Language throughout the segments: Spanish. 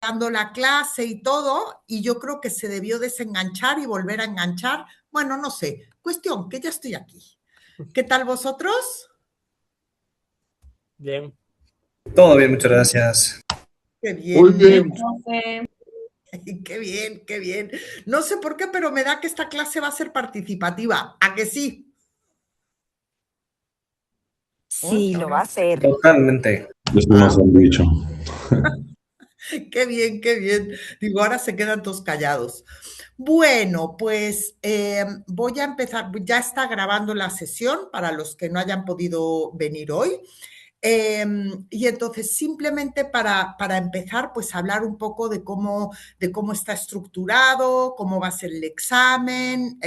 dando la clase y todo, y yo creo que se debió desenganchar y volver a enganchar. Bueno, no sé, cuestión, que ya estoy aquí. ¿Qué tal vosotros? Bien. Todo bien, muchas gracias. Qué Muy bien, bien. qué bien, qué bien. No sé por qué, pero me da que esta clase va a ser participativa. ¿A que sí? Sí, lo va a hacer. Totalmente. Eso nos han dicho. Qué bien, qué bien. Digo, ahora se quedan todos callados. Bueno, pues voy a empezar, ya está grabando la sesión para los que no hayan podido venir hoy. Y entonces, simplemente para empezar, pues hablar un poco de cómo está estructurado, cómo va a ser el examen,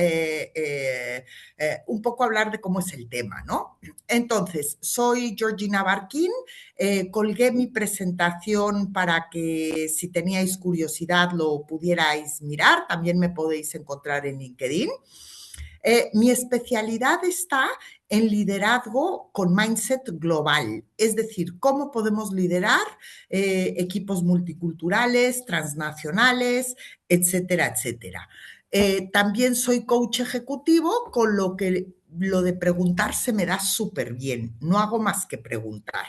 un poco hablar de cómo es el tema, ¿no? Entonces, soy Georgina Barquín, colgué mi presentación para que si teníais curiosidad lo pudierais mirar, también me podéis encontrar en LinkedIn. Mi especialidad está en liderazgo con mindset global, es decir, cómo podemos liderar equipos multiculturales, transnacionales, etcétera, etcétera. También soy coach ejecutivo, con lo que lo de preguntar se me da súper bien, no hago más que preguntar.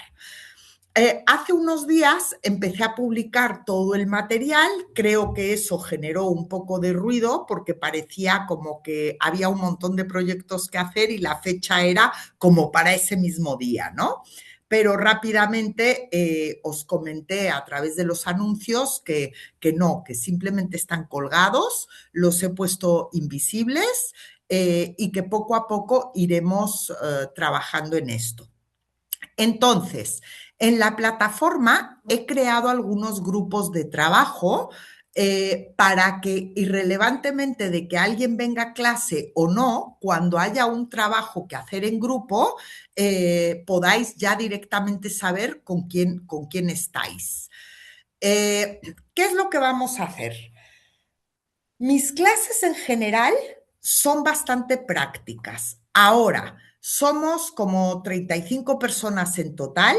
Hace unos días empecé a publicar todo el material, creo que eso generó un poco de ruido porque parecía como que había un montón de proyectos que hacer y la fecha era como para ese mismo día, ¿no? Pero rápidamente os comenté a través de los anuncios que no, que simplemente están colgados, los he puesto invisibles y que poco a poco iremos trabajando en esto. Entonces, en la plataforma he creado algunos grupos de trabajo para que, irrelevantemente de que alguien venga a clase o no, cuando haya un trabajo que hacer en grupo, podáis ya directamente saber con quién estáis. ¿Qué es lo que vamos a hacer? Mis clases en general son bastante prácticas. Ahora, somos como 35 personas en total.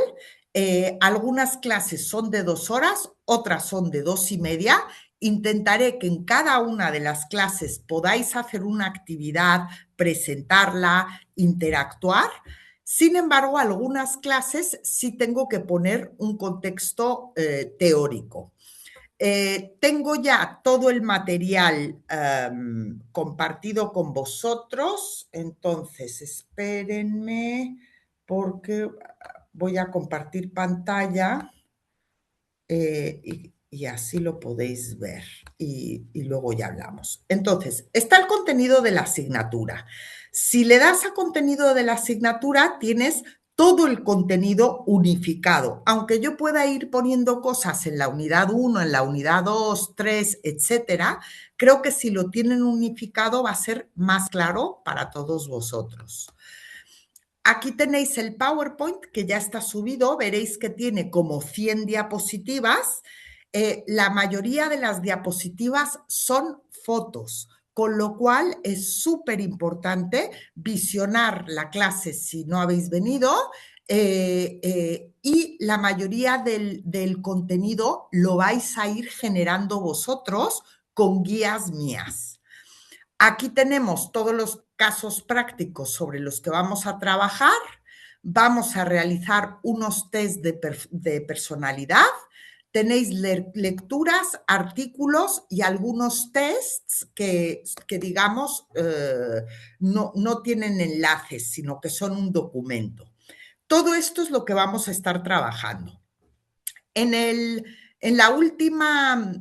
Algunas clases son de 2 horas, otras son de 2 y media. Intentaré que en cada una de las clases podáis hacer una actividad, presentarla, interactuar. Sin embargo, algunas clases sí tengo que poner un contexto teórico. Tengo ya todo el material compartido con vosotros, entonces espérenme porque voy a compartir pantalla y así lo podéis ver y luego ya hablamos. Entonces, está el contenido de la asignatura. Si le das a contenido de la asignatura, tienes todo el contenido unificado. Aunque yo pueda ir poniendo cosas en la unidad 1, en la unidad 2, 3, etcétera, creo que si lo tienen unificado va a ser más claro para todos vosotros. Aquí tenéis el PowerPoint que ya está subido, veréis que tiene como 100 diapositivas. La mayoría de las diapositivas son fotos, con lo cual es súper importante visionar la clase si no habéis venido y la mayoría del contenido lo vais a ir generando vosotros con guías mías. Aquí tenemos todos los casos prácticos sobre los que vamos a trabajar. Vamos a realizar unos test de personalidad. Tenéis lecturas, artículos y algunos tests que digamos, no tienen enlaces, sino que son un documento. Todo esto es lo que vamos a estar trabajando. En la última,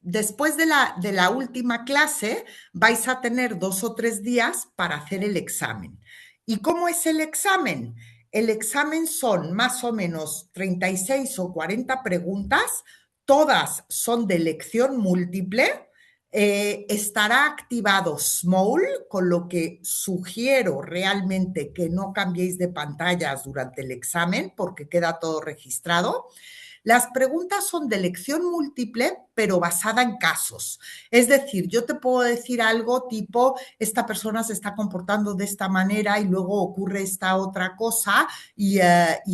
después de la última clase, vais a tener 2 o 3 días para hacer el examen. ¿Y cómo es el examen? El examen son más o menos 36 o 40 preguntas, todas son de elección múltiple. Estará activado Small, con lo que sugiero realmente que no cambiéis de pantallas durante el examen porque queda todo registrado. Las preguntas son de elección múltiple, pero basada en casos. Es decir, yo te puedo decir algo tipo, esta persona se está comportando de esta manera y luego ocurre esta otra cosa y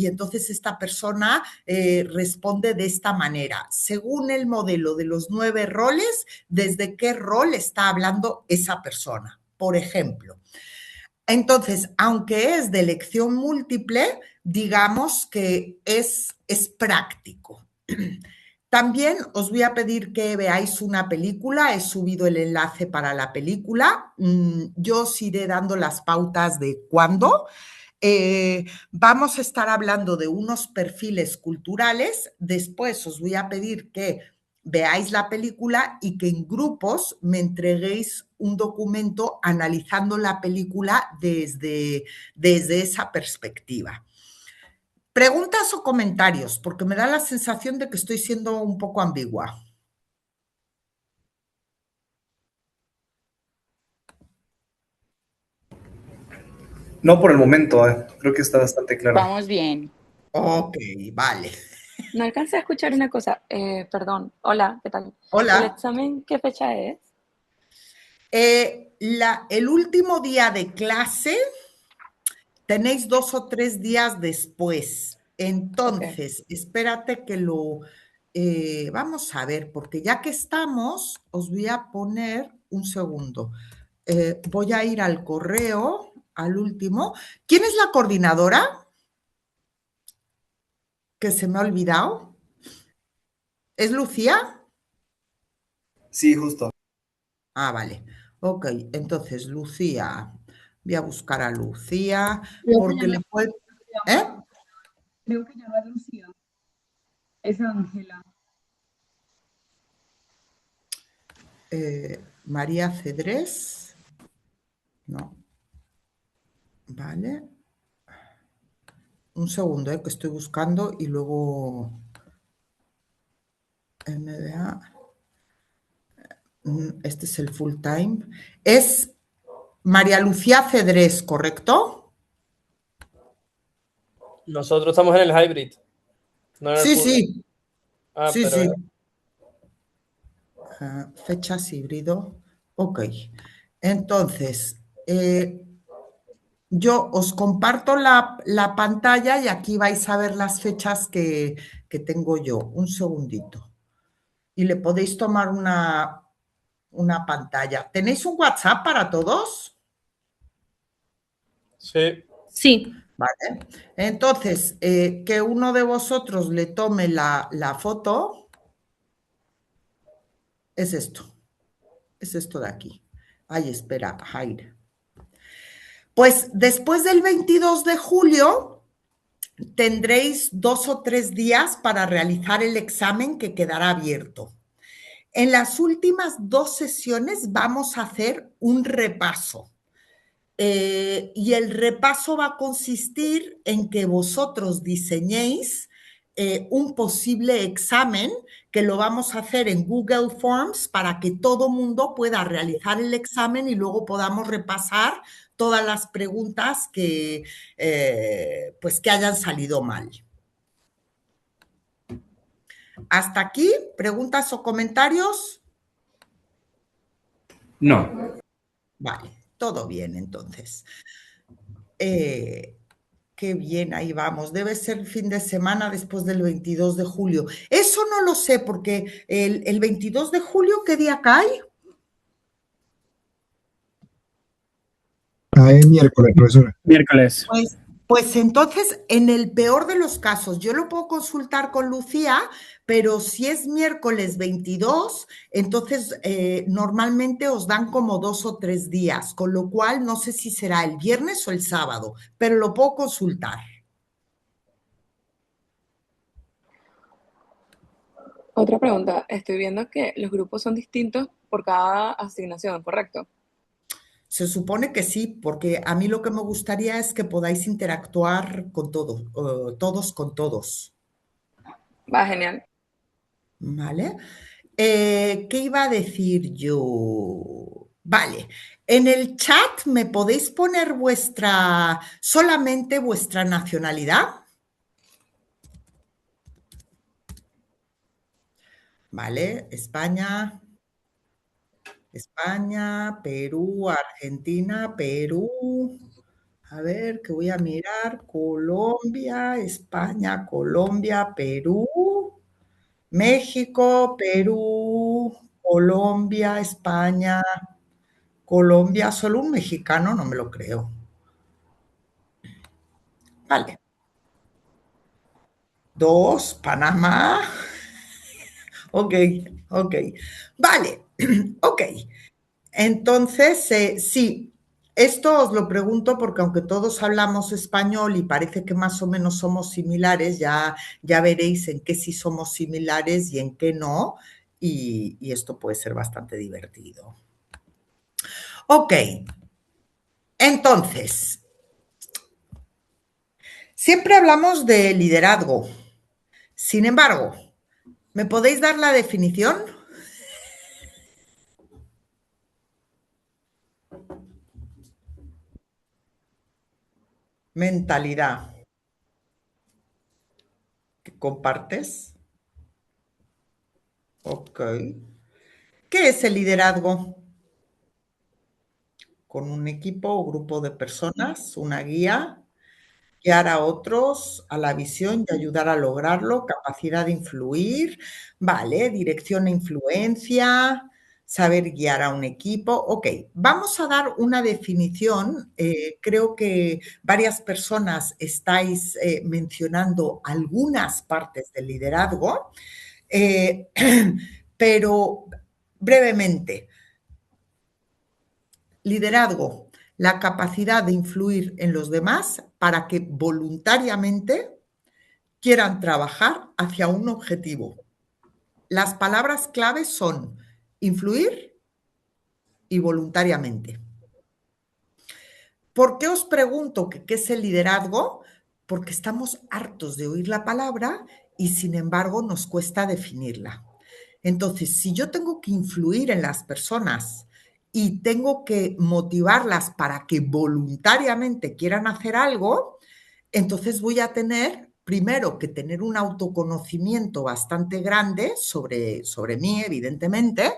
entonces esta persona responde de esta manera. Según el modelo de los 9 roles, ¿desde qué rol está hablando esa persona? Por ejemplo. Entonces, aunque es de elección múltiple, digamos que es práctico. También os voy a pedir que veáis una película. He subido el enlace para la película. Yo os iré dando las pautas de cuándo. Vamos a estar hablando de unos perfiles culturales. Después os voy a pedir que veáis la película y que en grupos me entreguéis un documento analizando la película desde esa perspectiva. ¿Preguntas o comentarios? Porque me da la sensación de que estoy siendo un poco ambigua. No por el momento, creo que está bastante claro. Vamos bien. Ok, vale. No alcancé a escuchar una cosa. Perdón. Hola, ¿qué tal? ¿El Hola. examen qué fecha es? El último día de clase tenéis 2 o 3 días después. Entonces, espérate que lo... vamos a ver, porque ya que estamos, os voy a poner un segundo. Voy a ir al correo, al último. ¿Quién es la coordinadora? Que se me ha olvidado. ¿Es Lucía? Sí, justo. Ah, vale. Ok, entonces Lucía. Voy a buscar a Lucía porque le puede... ¿Eh? Creo que ya no es Lucía, es Ángela. María Cedrés. No. Vale. Un segundo, que estoy buscando y luego MBA. Este es el full time. Es María Lucía Cedrés, ¿correcto? Nosotros estamos en el hybrid. No en el Sí, full. sí. Ah, Sí, pero sí. Fechas híbrido. Ok. Entonces, yo os comparto la pantalla y aquí vais a ver las fechas que tengo yo. Un segundito. Y le podéis tomar una pantalla. ¿Tenéis un WhatsApp para todos? sí. Sí. Vale. Entonces, que uno de vosotros le tome la foto. Es esto. Es esto de aquí. Ay, espera, Jair. Pues después del 22 de julio tendréis 2 o 3 días para realizar el examen que quedará abierto. En las últimas 2 sesiones vamos a hacer un repaso. Y el repaso va a consistir en que vosotros diseñéis un posible examen que lo vamos a hacer en Google Forms para que todo mundo pueda realizar el examen y luego podamos repasar todas las preguntas que, pues que hayan salido mal. ¿Hasta aquí? ¿Preguntas o comentarios? No. Vale, todo bien entonces. Qué bien, ahí vamos. Debe ser el fin de semana después del 22 de julio. Eso no lo sé, porque el 22 de julio, ¿qué día cae? Cae miércoles, profesora. Miércoles. Pues entonces, en el peor de los casos, yo lo puedo consultar con Lucía, pero si es miércoles 22, entonces normalmente os dan como 2 o 3 días, con lo cual no sé si será el viernes o el sábado, pero lo puedo consultar. Otra pregunta. Estoy viendo que los grupos son distintos por cada asignación, ¿correcto? Se supone que sí, porque a mí lo que me gustaría es que podáis interactuar con todos, todos con todos. Va, genial. ¿Vale? ¿Qué iba a decir yo? Vale, en el chat me podéis poner solamente vuestra nacionalidad. ¿vale? España, Perú, Argentina, Perú. A ver, que voy a mirar. Colombia, España, Colombia, Perú, México, Perú, Colombia, España, Colombia. Solo un mexicano, no me lo creo. Vale. 2, Panamá. Ok, ok. Vale, ok. Entonces, sí, esto os lo pregunto porque aunque todos hablamos español y parece que más o menos somos similares, ya veréis en qué sí somos similares y en qué no, y esto puede ser bastante divertido. Ok, entonces, siempre hablamos de liderazgo. Sin embargo, ¿me podéis dar la definición? Mentalidad. ¿Que compartes? Ok. ¿Qué es el liderazgo? Con un equipo o grupo de personas, una guía, guiar a otros a la visión y ayudar a lograrlo, capacidad de influir, vale, dirección e influencia, saber guiar a un equipo. Ok, vamos a dar una definición. Creo que varias personas estáis mencionando algunas partes del liderazgo, eh, pero brevemente. Liderazgo, la capacidad de influir en los demás para que voluntariamente quieran trabajar hacia un objetivo. Las palabras claves son influir y voluntariamente. ¿Por qué os pregunto qué es el liderazgo? Porque estamos hartos de oír la palabra y sin embargo nos cuesta definirla. Entonces, si yo tengo que influir en las personas y tengo que motivarlas para que voluntariamente quieran hacer algo, entonces voy a tener primero que tener un autoconocimiento bastante grande sobre mí, evidentemente,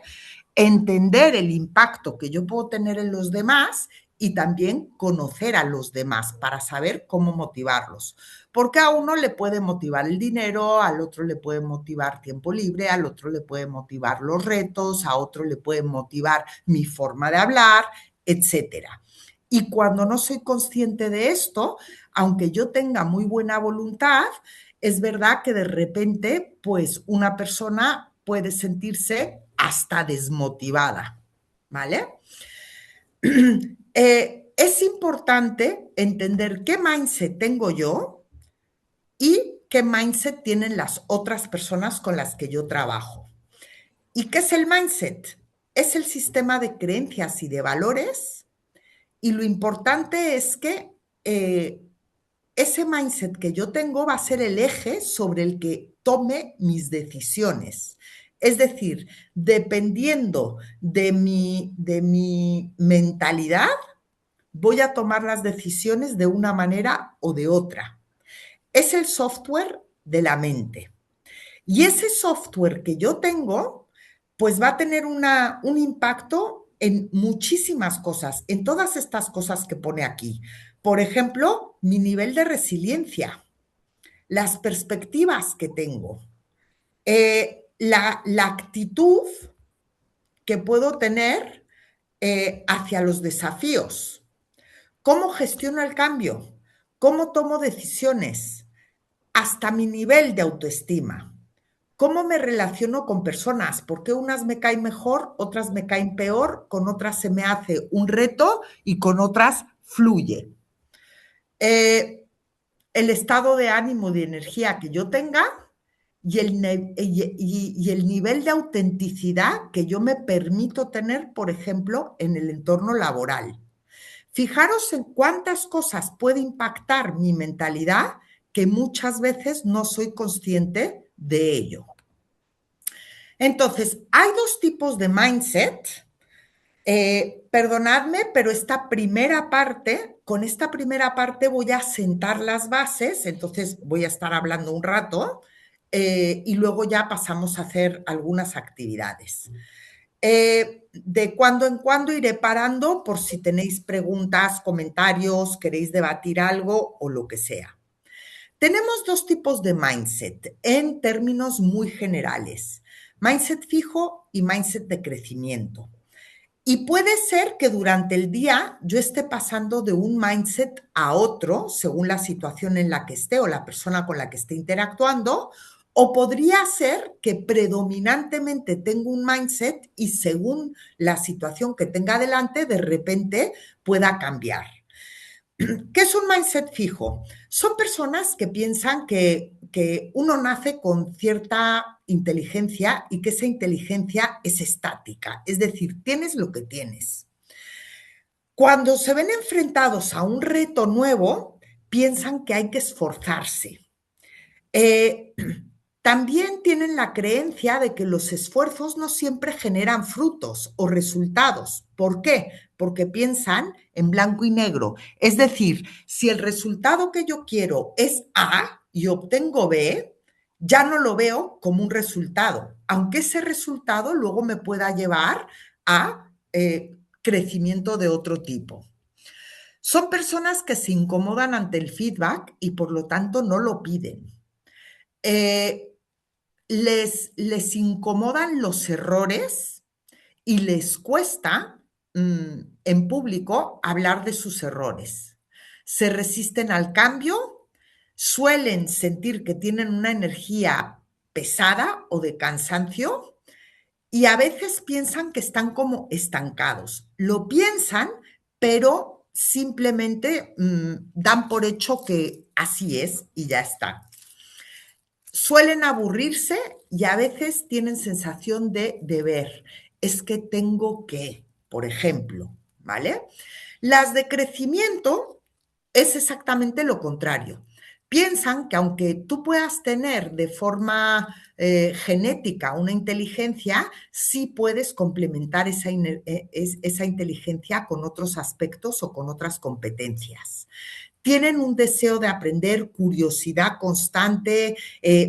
entender el impacto que yo puedo tener en los demás y también conocer a los demás para saber cómo motivarlos. Porque a uno le puede motivar el dinero, al otro le puede motivar tiempo libre, al otro le puede motivar los retos, a otro le puede motivar mi forma de hablar, etcétera. Y cuando no soy consciente de esto, aunque yo tenga muy buena voluntad, es verdad que de repente, pues una persona puede sentirse hasta desmotivada, ¿vale? Es importante entender qué mindset tengo yo y qué mindset tienen las otras personas con las que yo trabajo. ¿Y qué es el mindset? Es el sistema de creencias y de valores, y lo importante es que ese mindset que yo tengo va a ser el eje sobre el que tome mis decisiones. Es decir, dependiendo de mi mentalidad, voy a tomar las decisiones de una manera o de otra. Es el software de la mente. Y ese software que yo tengo, pues va a tener un impacto en muchísimas cosas, en todas estas cosas que pone aquí. Por ejemplo, mi nivel de resiliencia, las perspectivas que tengo, la actitud que puedo tener hacia los desafíos, cómo gestiono el cambio, cómo tomo decisiones, hasta mi nivel de autoestima. ¿Cómo me relaciono con personas? ¿Por qué unas me caen mejor, otras me caen peor? Con otras se me hace un reto y con otras fluye. El estado de ánimo, de energía que yo tenga y el nivel de autenticidad que yo me permito tener, por ejemplo, en el entorno laboral. Fijaros en cuántas cosas puede impactar mi mentalidad que muchas veces no soy consciente de ello. Entonces, hay dos tipos de mindset. Perdonadme, pero con esta primera parte voy a sentar las bases, entonces voy a estar hablando un rato y luego ya pasamos a hacer algunas actividades. De cuando en cuando iré parando por si tenéis preguntas, comentarios, queréis debatir algo o lo que sea. Tenemos dos tipos de mindset en términos muy generales. Mindset fijo y mindset de crecimiento. Y puede ser que durante el día yo esté pasando de un mindset a otro, según la situación en la que esté o la persona con la que esté interactuando, o podría ser que predominantemente tengo un mindset y según la situación que tenga delante, de repente pueda cambiar. ¿Qué es un mindset fijo? Son personas que piensan que uno nace con cierta inteligencia y que esa inteligencia es estática, es decir, tienes lo que tienes. Cuando se ven enfrentados a un reto nuevo, piensan que hay que esforzarse. También tienen la creencia de que los esfuerzos no siempre generan frutos o resultados. ¿Por qué? Porque piensan en blanco y negro. Es decir, si el resultado que yo quiero es A y obtengo B, ya no lo veo como un resultado, aunque ese resultado luego me pueda llevar a crecimiento de otro tipo. Son personas que se incomodan ante el feedback y por lo tanto no lo piden. Les incomodan los errores y les cuesta en público hablar de sus errores. Se resisten al cambio, suelen sentir que tienen una energía pesada o de cansancio y a veces piensan que están como estancados. Lo piensan, pero simplemente dan por hecho que así es y ya está. Suelen aburrirse y a veces tienen sensación de deber. Es que tengo que, por ejemplo, ¿vale? Las de crecimiento es exactamente lo contrario. Piensan que aunque tú puedas tener de forma genética una inteligencia, sí puedes complementar esa inteligencia con otros aspectos o con otras competencias. Tienen un deseo de aprender, curiosidad constante,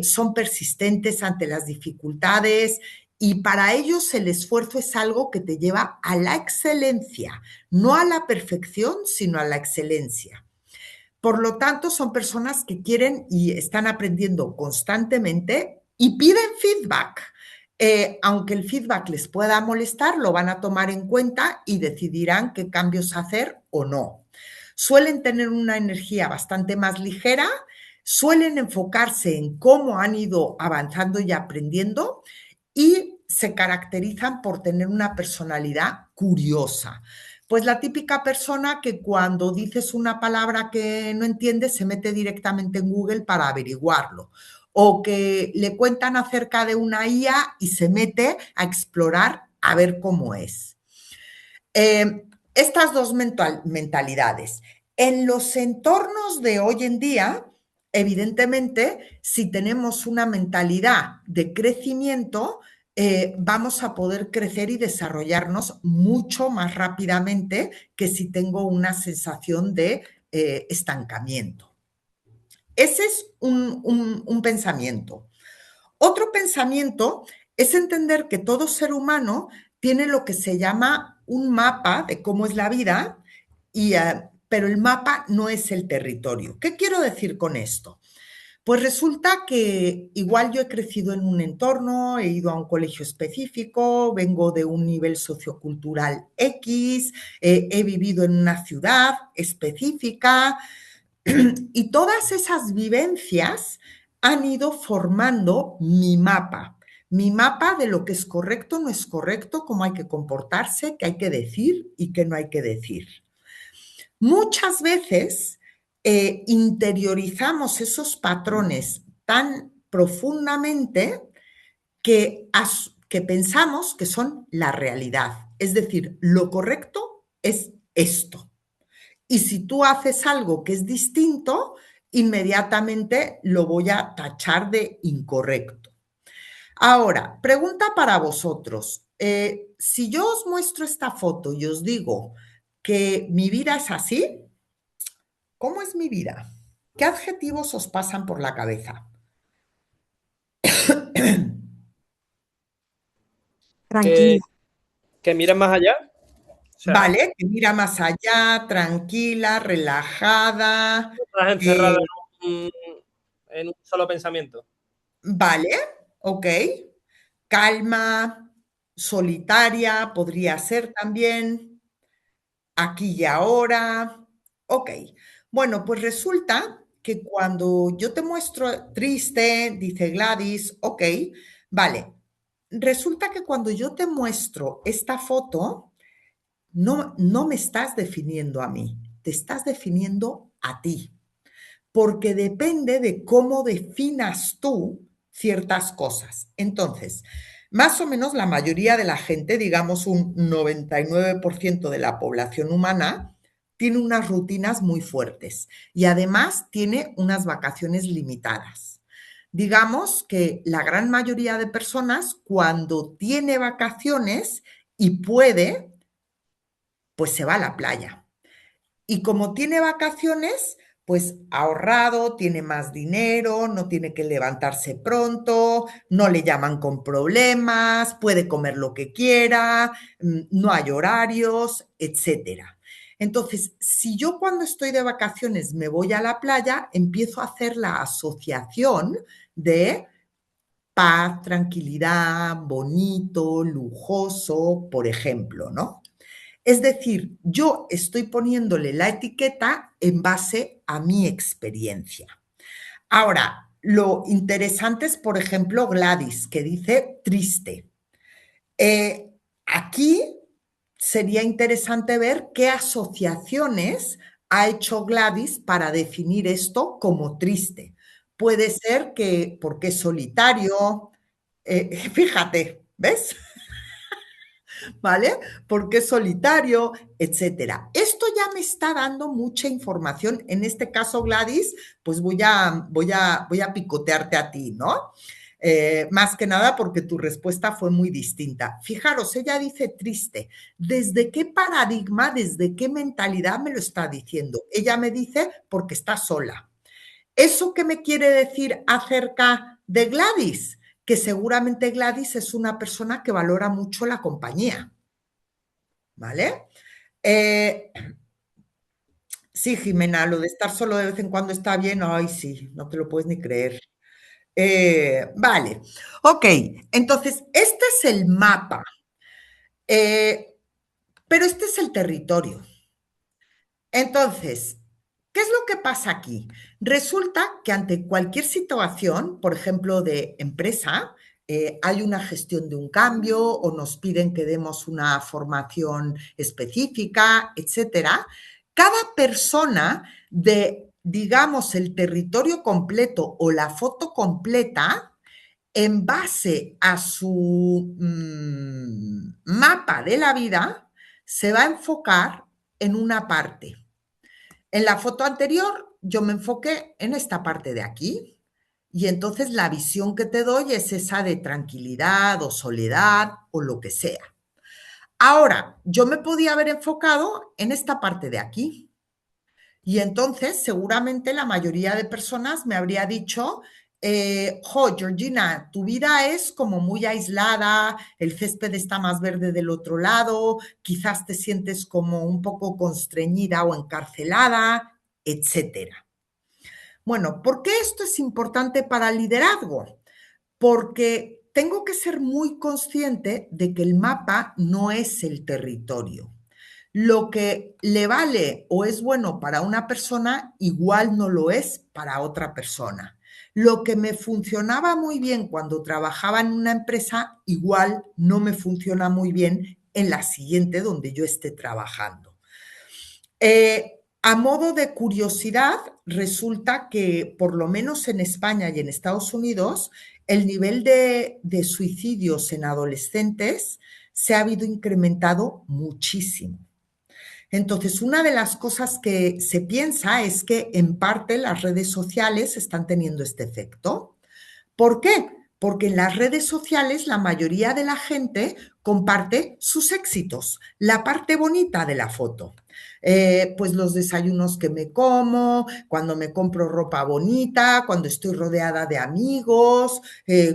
son persistentes ante las dificultades y para ellos el esfuerzo es algo que te lleva a la excelencia, no a la perfección, sino a la excelencia. Por lo tanto, son personas que quieren y están aprendiendo constantemente y piden feedback. Aunque el feedback les pueda molestar, lo van a tomar en cuenta y decidirán qué cambios hacer o no. Suelen tener una energía bastante más ligera, suelen enfocarse en cómo han ido avanzando y aprendiendo y se caracterizan por tener una personalidad curiosa. Pues la típica persona que cuando dices una palabra que no entiende se mete directamente en Google para averiguarlo o que le cuentan acerca de una IA y se mete a explorar a ver cómo es. Estas dos mentalidades. En los entornos de hoy en día, evidentemente, si tenemos una mentalidad de crecimiento, vamos a poder crecer y desarrollarnos mucho más rápidamente que si tengo una sensación de estancamiento. Ese es un pensamiento. Otro pensamiento es entender que todo ser humano tiene lo que se llama un mapa de cómo es la vida, pero el mapa no es el territorio. ¿Qué quiero decir con esto? Pues resulta que igual yo he crecido en un entorno, he ido a un colegio específico, vengo de un nivel sociocultural X, he vivido en una ciudad específica y todas esas vivencias han ido formando mi mapa de lo que es correcto, no es correcto, cómo hay que comportarse, qué hay que decir y qué no hay que decir. Muchas veces interiorizamos esos patrones tan profundamente que pensamos que son la realidad. Es decir, lo correcto es esto. Y si tú haces algo que es distinto, inmediatamente lo voy a tachar de incorrecto. Ahora, pregunta para vosotros. Si yo os muestro esta foto y os digo que mi vida es así, ¿cómo es mi vida? ¿Qué adjetivos os pasan por la cabeza? Tranquila. Que mira más allá. O sea, Vale, que mira más allá, tranquila, relajada. no estás encerrado eh, en un solo pensamiento. vale, ok. Calma, solitaria, podría ser también. Aquí y ahora. Ok. Bueno, pues resulta que cuando yo te muestro triste, dice Gladys, ok, vale. Resulta que cuando yo te muestro esta foto, no me estás definiendo a mí, te estás definiendo a ti, porque depende de cómo definas tú ciertas cosas. Entonces, más o menos la mayoría de la gente, digamos un 99% de la población humana, tiene unas rutinas muy fuertes y además tiene unas vacaciones limitadas. Digamos que la gran mayoría de personas, cuando tiene vacaciones y puede, pues se va a la playa. Y como tiene vacaciones, pues ahorrado, tiene más dinero, no tiene que levantarse pronto, no le llaman con problemas, puede comer lo que quiera, no hay horarios, etcétera. Entonces, si yo cuando estoy de vacaciones me voy a la playa, empiezo a hacer la asociación de paz, tranquilidad, bonito, lujoso, por ejemplo, ¿no? Es decir, yo estoy poniéndole la etiqueta en base a mi experiencia. Ahora, lo interesante es, por ejemplo, Gladys, que dice triste. Aquí sería interesante ver qué asociaciones ha hecho Gladys para definir esto como triste. Puede ser que porque es solitario, fíjate, ¿ves? ¿Vale? Porque es solitario, etcétera. Esto ya me está dando mucha información. En este caso, Gladys, pues voy a picotearte a ti, ¿no? Más que nada porque tu respuesta fue muy distinta. Fijaros, ella dice triste. ¿Desde qué paradigma, desde qué mentalidad me lo está diciendo? Ella me dice porque está sola. ¿Eso qué me quiere decir acerca de Gladys? Que seguramente Gladys es una persona que valora mucho la compañía. ¿Vale? Sí, Jimena, lo de estar solo de vez en cuando está bien. Ay, sí, no te lo puedes ni creer. Vale, ok, entonces este es el mapa, pero este es el territorio. Entonces, ¿qué es lo que pasa aquí? Resulta que ante cualquier situación, por ejemplo, de empresa, hay una gestión de un cambio o nos piden que demos una formación específica, etcétera. Cada persona de, digamos, el territorio completo o la foto completa, en base a su mapa de la vida, se va a enfocar en una parte. En la foto anterior yo me enfoqué en esta parte de aquí y entonces la visión que te doy es esa de tranquilidad o soledad o lo que sea. Ahora, yo me podía haber enfocado en esta parte de aquí y entonces seguramente la mayoría de personas me habría dicho, Georgina, tu vida es como muy aislada, el césped está más verde del otro lado, quizás te sientes como un poco constreñida o encarcelada, etcétera. Bueno, ¿por qué esto es importante para el liderazgo? Porque tengo que ser muy consciente de que el mapa no es el territorio. Lo que le vale o es bueno para una persona, igual no lo es para otra persona. Lo que me funcionaba muy bien cuando trabajaba en una empresa, igual no me funciona muy bien en la siguiente donde yo esté trabajando. A modo de curiosidad, resulta que por lo menos en España y en Estados Unidos, el nivel de suicidios en adolescentes se ha habido incrementado muchísimo. Entonces, una de las cosas que se piensa es que en parte las redes sociales están teniendo este efecto. ¿Por qué? Porque en las redes sociales la mayoría de la gente comparte sus éxitos, la parte bonita de la foto. Pues los desayunos que me como, cuando me compro ropa bonita, cuando estoy rodeada de amigos,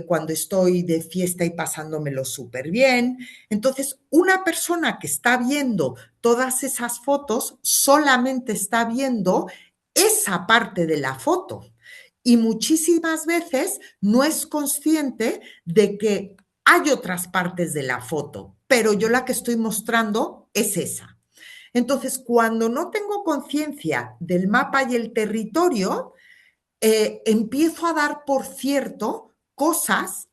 cuando estoy de fiesta y pasándomelo súper bien. Entonces, una persona que está viendo todas esas fotos solamente está viendo esa parte de la foto y muchísimas veces no es consciente de que hay otras partes de la foto, pero yo la que estoy mostrando es esa. Entonces, cuando no tengo conciencia del mapa y el territorio, empiezo a dar por cierto cosas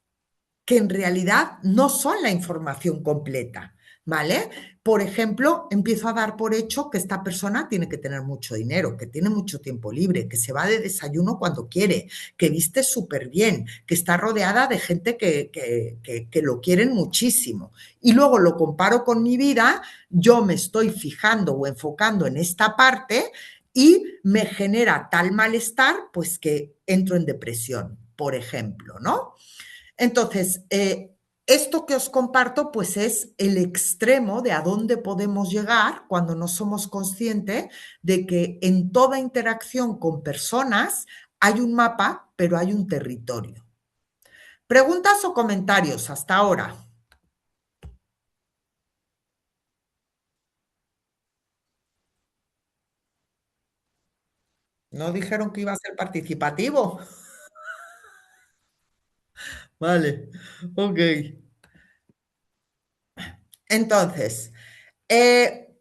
que en realidad no son la información completa, ¿vale? Por ejemplo, empiezo a dar por hecho que esta persona tiene que tener mucho dinero, que tiene mucho tiempo libre, que se va de desayuno cuando quiere, que viste súper bien, que está rodeada de gente que lo quieren muchísimo. Y luego lo comparo con mi vida, yo me estoy fijando o enfocando en esta parte y me genera tal malestar, pues que entro en depresión, por ejemplo, ¿no? Entonces, esto que os comparto, pues es el extremo de a dónde podemos llegar cuando no somos conscientes de que en toda interacción con personas hay un mapa, pero hay un territorio. ¿Preguntas o comentarios hasta ahora? ¿No dijeron que iba a ser participativo? Vale, ok. Entonces, eh,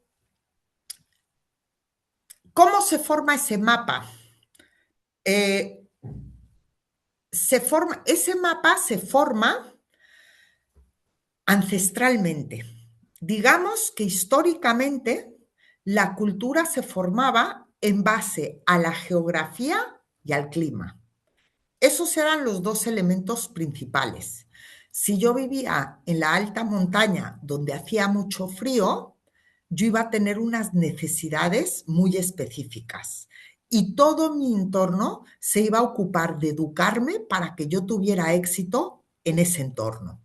¿cómo se forma ese mapa? Eh, ese mapa se forma ancestralmente. Digamos que históricamente la cultura se formaba en base a la geografía y al clima. Esos eran los dos elementos principales. Si yo vivía en la alta montaña donde hacía mucho frío, yo iba a tener unas necesidades muy específicas y todo mi entorno se iba a ocupar de educarme para que yo tuviera éxito en ese entorno.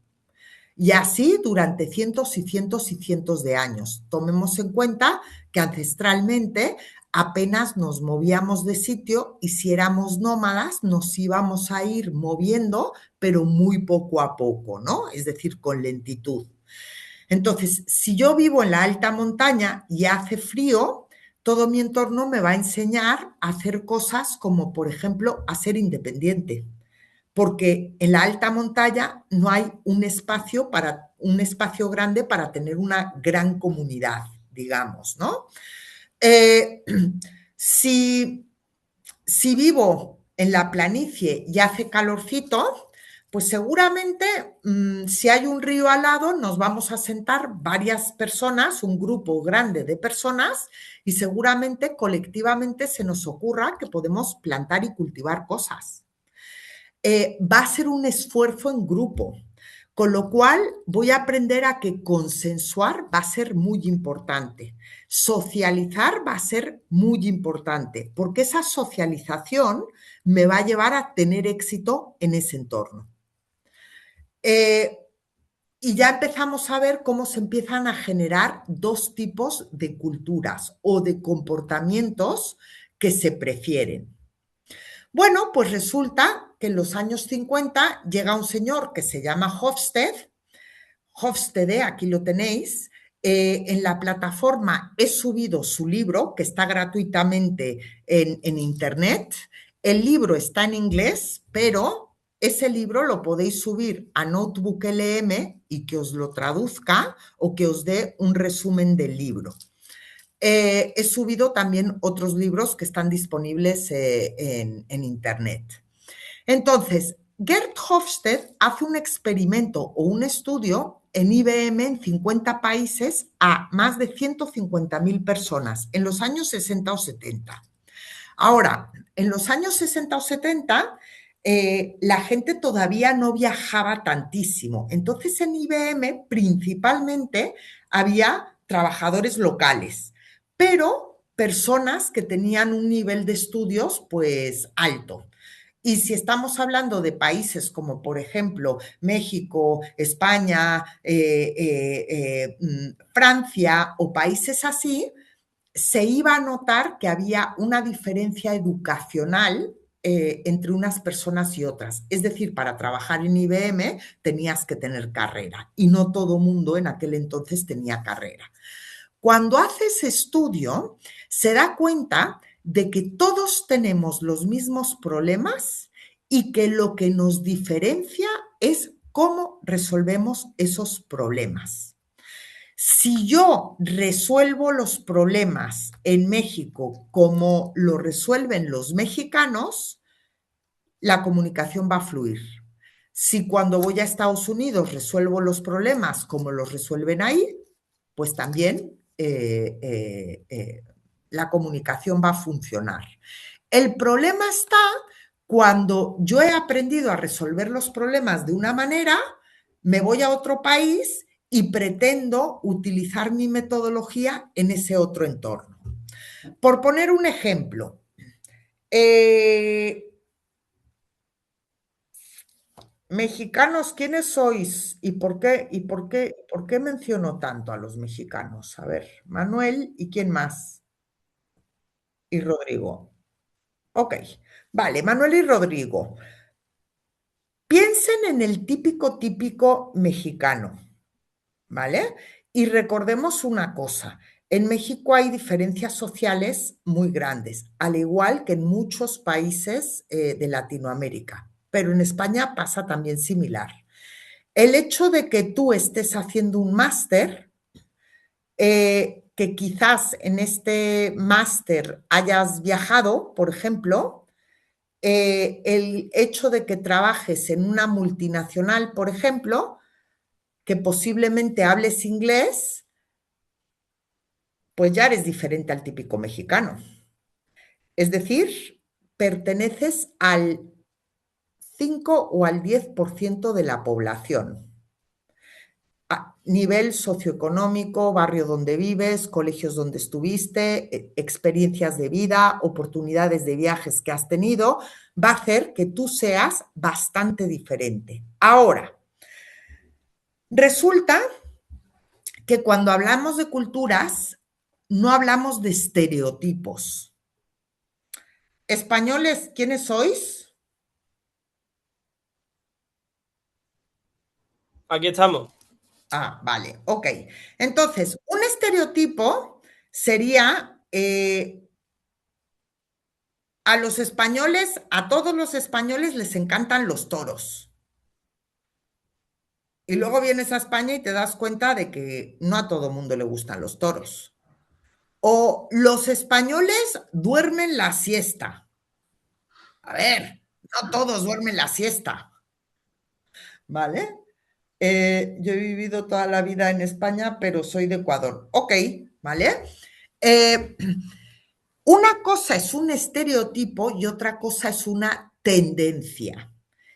Y así durante cientos y cientos y cientos de años. Tomemos en cuenta que ancestralmente apenas nos movíamos de sitio y si éramos nómadas nos íbamos a ir moviendo, pero muy poco a poco, ¿no? Es decir, con lentitud. Entonces, si yo vivo en la alta montaña y hace frío, todo mi entorno me va a enseñar a hacer cosas como, por ejemplo, a ser independiente porque en la alta montaña no hay un espacio grande para tener una gran comunidad, digamos, ¿no? Eh, si, si vivo en la planicie y hace calorcito, pues seguramente si hay un río al lado nos vamos a sentar varias personas, un grupo grande de personas y seguramente colectivamente se nos ocurra que podemos plantar y cultivar cosas. Va a ser un esfuerzo en grupo, con lo cual voy a aprender a que consensuar va a ser muy importante. Socializar va a ser muy importante, porque esa socialización me va a llevar a tener éxito en ese entorno. Y ya empezamos a ver cómo se empiezan a generar dos tipos de culturas o de comportamientos que se prefieren. Bueno, pues resulta que en los años 50 llega un señor que se llama Hofstede, aquí lo tenéis. En la plataforma he subido su libro, que está gratuitamente en Internet. El libro está en inglés, pero ese libro lo podéis subir a Notebook LM y que os lo traduzca o que os dé un resumen del libro. He subido también otros libros que están disponibles en Internet. Entonces, Gerd Hofstede hace un experimento o un estudio en IBM en 50 países a más de 150.000 personas en los años 60 o 70. Ahora, en los años 60 o 70, la gente todavía no viajaba tantísimo. Entonces, en IBM principalmente había trabajadores locales, pero personas que tenían un nivel de estudios pues alto. Y si estamos hablando de países como, por ejemplo, México, España, Francia o países así, se iba a notar que había una diferencia educacional entre unas personas y otras. Es decir, para trabajar en IBM tenías que tener carrera y no todo mundo en aquel entonces tenía carrera. Cuando hace ese estudio, se da cuenta de que todos tenemos los mismos problemas y que lo que nos diferencia es cómo resolvemos esos problemas. Si yo resuelvo los problemas en México como lo resuelven los mexicanos, la comunicación va a fluir. Si cuando voy a Estados Unidos resuelvo los problemas como los resuelven ahí, pues también la comunicación va a funcionar. El problema está cuando yo he aprendido a resolver los problemas de una manera, me voy a otro país y pretendo utilizar mi metodología en ese otro entorno. Por poner un ejemplo, mexicanos, ¿quiénes sois? ¿Y por qué menciono tanto a los mexicanos? A ver, Manuel, ¿y quién más? Y Rodrigo. Ok, vale, Manuel y Rodrigo. Piensen en el típico mexicano, ¿vale? Y recordemos una cosa, en México hay diferencias sociales muy grandes, al igual que en muchos países de Latinoamérica, pero en España pasa también similar. El hecho de que tú estés haciendo un máster, que quizás en este máster hayas viajado, por ejemplo, el hecho de que trabajes en una multinacional, por ejemplo, que posiblemente hables inglés, pues ya eres diferente al típico mexicano. Es decir, perteneces al 5 o al 10% de la población. A nivel socioeconómico, barrio donde vives, colegios donde estuviste, experiencias de vida, oportunidades de viajes que has tenido, va a hacer que tú seas bastante diferente. Ahora, resulta que cuando hablamos de culturas, no hablamos de estereotipos. Españoles, ¿quiénes sois? Aquí estamos. Ah, vale, ok. Entonces, un estereotipo sería a los españoles, a todos los españoles les encantan los toros. Y luego vienes a España y te das cuenta de que no a todo mundo le gustan los toros. O los españoles duermen la siesta. A ver, no todos duermen la siesta, ¿vale? Yo he vivido toda la vida en España, pero soy de Ecuador. Ok, ¿vale? Una cosa es un estereotipo y otra cosa es una tendencia,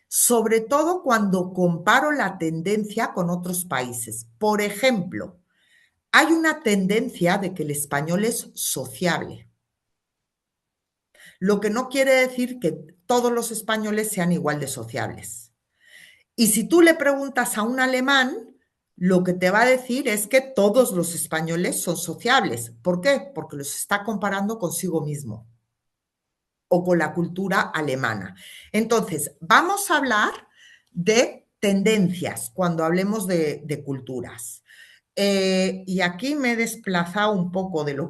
sobre todo cuando comparo la tendencia con otros países. Por ejemplo, hay una tendencia de que el español es sociable, lo que no quiere decir que todos los españoles sean igual de sociables. Y si tú le preguntas a un alemán, lo que te va a decir es que todos los españoles son sociables. ¿Por qué? Porque los está comparando consigo mismo o con la cultura alemana. Entonces, vamos a hablar de tendencias cuando hablemos de culturas. Y aquí me he desplazado un poco de lo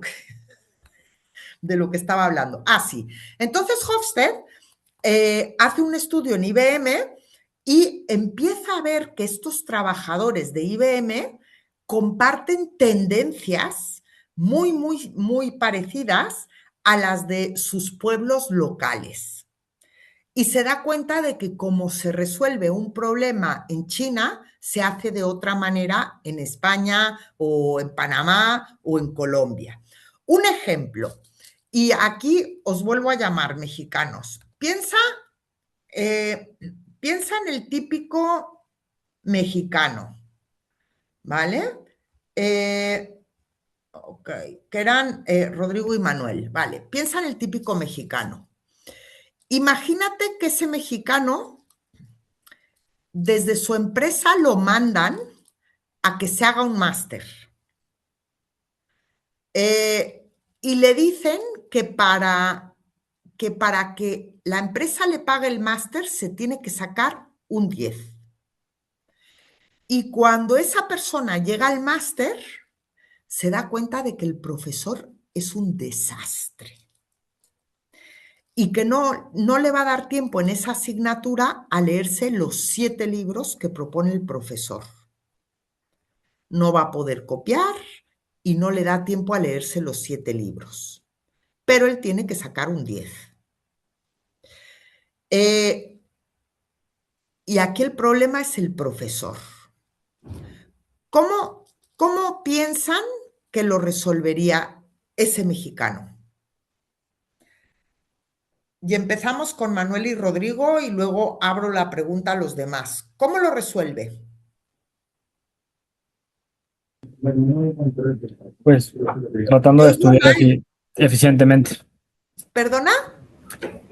que estaba hablando. Ah, sí. Entonces, Hofstede hace un estudio en IBM y empieza a ver que estos trabajadores de IBM comparten tendencias muy parecidas a las de sus pueblos locales. Y se da cuenta de que como se resuelve un problema en China, se hace de otra manera en España o en Panamá o en Colombia. Un ejemplo, y aquí os vuelvo a llamar mexicanos. Piensa en el típico mexicano, ¿vale? Ok, que eran Rodrigo y Manuel, ¿vale? Piensa en el típico mexicano. Imagínate que ese mexicano, desde su empresa lo mandan a que se haga un máster. y le dicen que para que la empresa le pague el máster se tiene que sacar un 10. Y cuando esa persona llega al máster, se da cuenta de que el profesor es un desastre y que no le va a dar tiempo en esa asignatura a leerse los 7 libros que propone el profesor. No va a poder copiar y no le da tiempo a leerse los 7 libros. Pero él tiene que sacar un 10. Y aquí el problema es el profesor. ¿Cómo piensan que lo resolvería ese mexicano? Y empezamos con Manuel y Rodrigo y luego abro la pregunta a los demás. ¿Cómo lo resuelve? Pues tratando de estudiar eficientemente, ¿Perdona?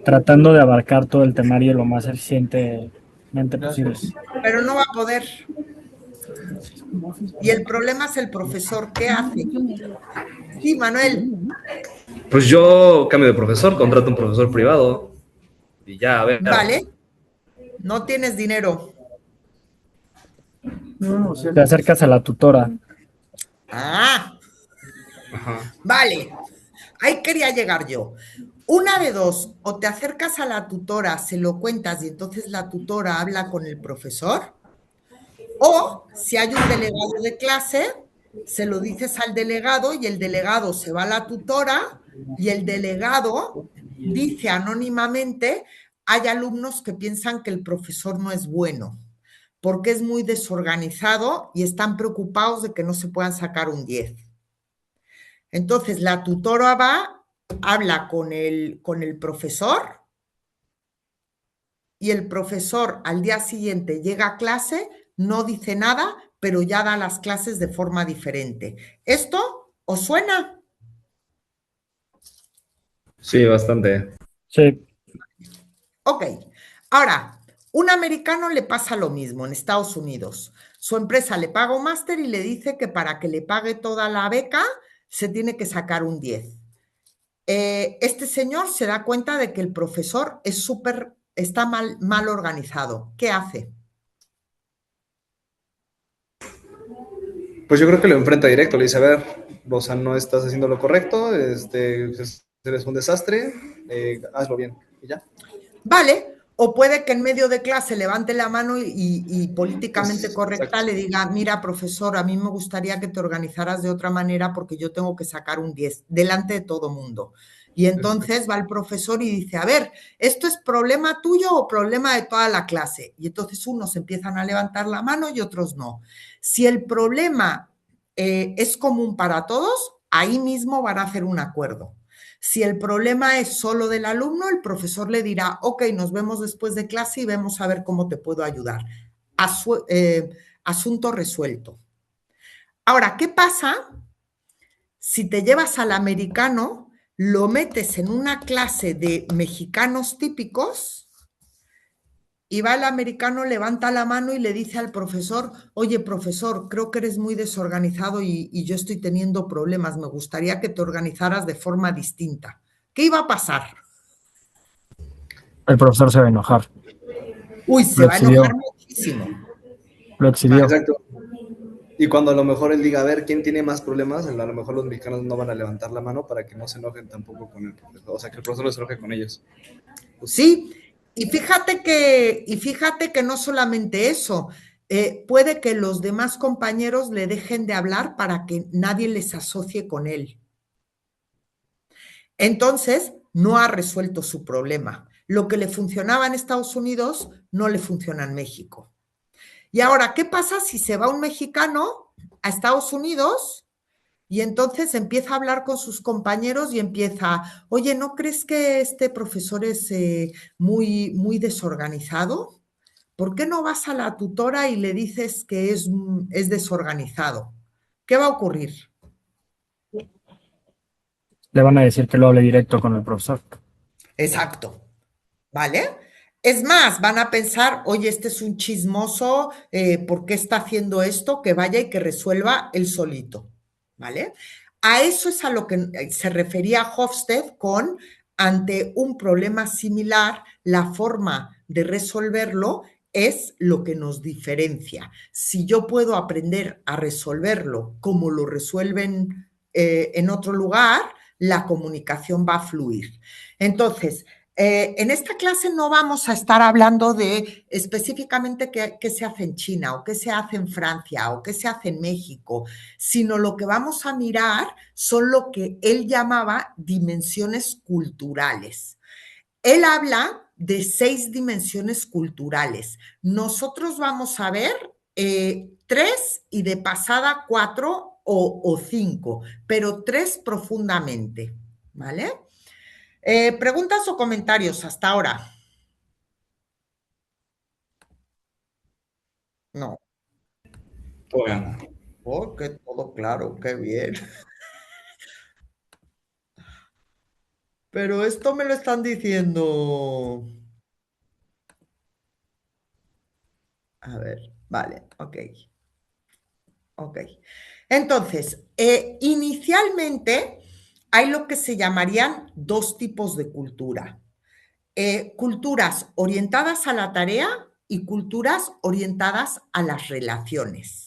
tratando de abarcar todo el temario lo más eficientemente posible. Pero no va a poder. Y el problema es el profesor. ¿Qué hace? Sí, Manuel. Pues yo cambio de profesor, contrato un profesor privado y ya, a ver. Vale. No tienes dinero. Te acercas a la tutora. Ah, Ajá. vale. Ahí quería llegar yo. Una de dos, o te acercas a la tutora, se lo cuentas y entonces la tutora habla con el profesor, o si hay un delegado de clase, se lo dices al delegado y el delegado se va a la tutora y el delegado dice anónimamente, hay alumnos que piensan que el profesor no es bueno porque es muy desorganizado y están preocupados de que no se puedan sacar un 10. Entonces la tutora va, habla con el profesor y el profesor al día siguiente llega a clase, no dice nada, pero ya da las clases de forma diferente. ¿Esto os suena? Sí, bastante. Sí, Ok. Ahora, un americano le pasa lo mismo en Estados Unidos. Su empresa le paga un máster y le dice que para que le pague toda la beca se tiene que sacar un 10. Este señor se da cuenta de que el profesor está mal organizado. ¿Qué hace? Pues yo creo que lo enfrenta directo, le dice, a ver, Rosa, no estás haciendo lo correcto, eres un desastre, hazlo bien, y ya. Vale, o puede que en medio de clase levante la mano y políticamente correcta Exacto. le diga, mira, profesor, a mí me gustaría que te organizaras de otra manera porque yo tengo que sacar un 10 delante de todo mundo. Y entonces va el profesor y dice, a ver, ¿esto es problema tuyo o problema de toda la clase? Y entonces unos empiezan a levantar la mano y otros no. Si el problema es común para todos, ahí mismo van a hacer un acuerdo. Si el problema es solo del alumno, el profesor le dirá, ok, nos vemos después de clase y vemos a ver cómo te puedo ayudar. Asunto resuelto. Ahora, ¿qué pasa si te llevas al americano, lo metes en una clase de mexicanos típicos y va el americano, levanta la mano y le dice al profesor, oye, profesor, creo que eres muy desorganizado y yo estoy teniendo problemas, me gustaría que te organizaras de forma distinta. ¿Qué iba a pasar? el profesor se va a enojar. Uy, se va a enojar muchísimo. Lo exhibió. Exacto. Y cuando a lo mejor él diga, a ver, ¿quién tiene más problemas? A lo mejor los mexicanos no van a levantar la mano para que no se enojen tampoco con el profesor. O sea, que el profesor no se enoje con ellos. Sí, y fíjate que no solamente eso, puede que los demás compañeros le dejen de hablar para que nadie les asocie con él. Entonces, no ha resuelto su problema. Lo que le funcionaba en Estados Unidos no le funciona en México. Y ahora, ¿qué pasa si se va un mexicano a Estados Unidos y entonces empieza a hablar con sus compañeros y empieza, oye, ¿no crees que este profesor es muy desorganizado? ¿Por qué no vas a la tutora y le dices que es desorganizado? ¿Qué va a ocurrir? Le van a decir que lo hable directo con el profesor. Exacto, ¿vale? Es más, van a pensar, oye, este es un chismoso, ¿por qué está haciendo esto? Que vaya y que resuelva él solito, ¿vale? A eso es a lo que se refería Hofstede con, ante un problema similar, la forma de resolverlo es lo que nos diferencia. Si yo puedo aprender a resolverlo como lo resuelven en otro lugar, la comunicación va a fluir. Entonces, en esta clase no vamos a estar hablando de específicamente qué se hace en China o qué se hace en Francia o qué se hace en México, sino lo que vamos a mirar son lo que él llamaba dimensiones culturales. Él habla de 6 dimensiones culturales. Nosotros vamos a ver 3 y de pasada 4 o 5, pero 3 profundamente, ¿vale? ¿Preguntas o comentarios hasta ahora? No. Bueno, Oh, que todo claro, qué bien. Pero esto me lo están diciendo. A ver, vale, ok. Ok. Entonces, inicialmente hay lo que se llamarían 2 tipos de cultura. Culturas orientadas a la tarea y culturas orientadas a las relaciones.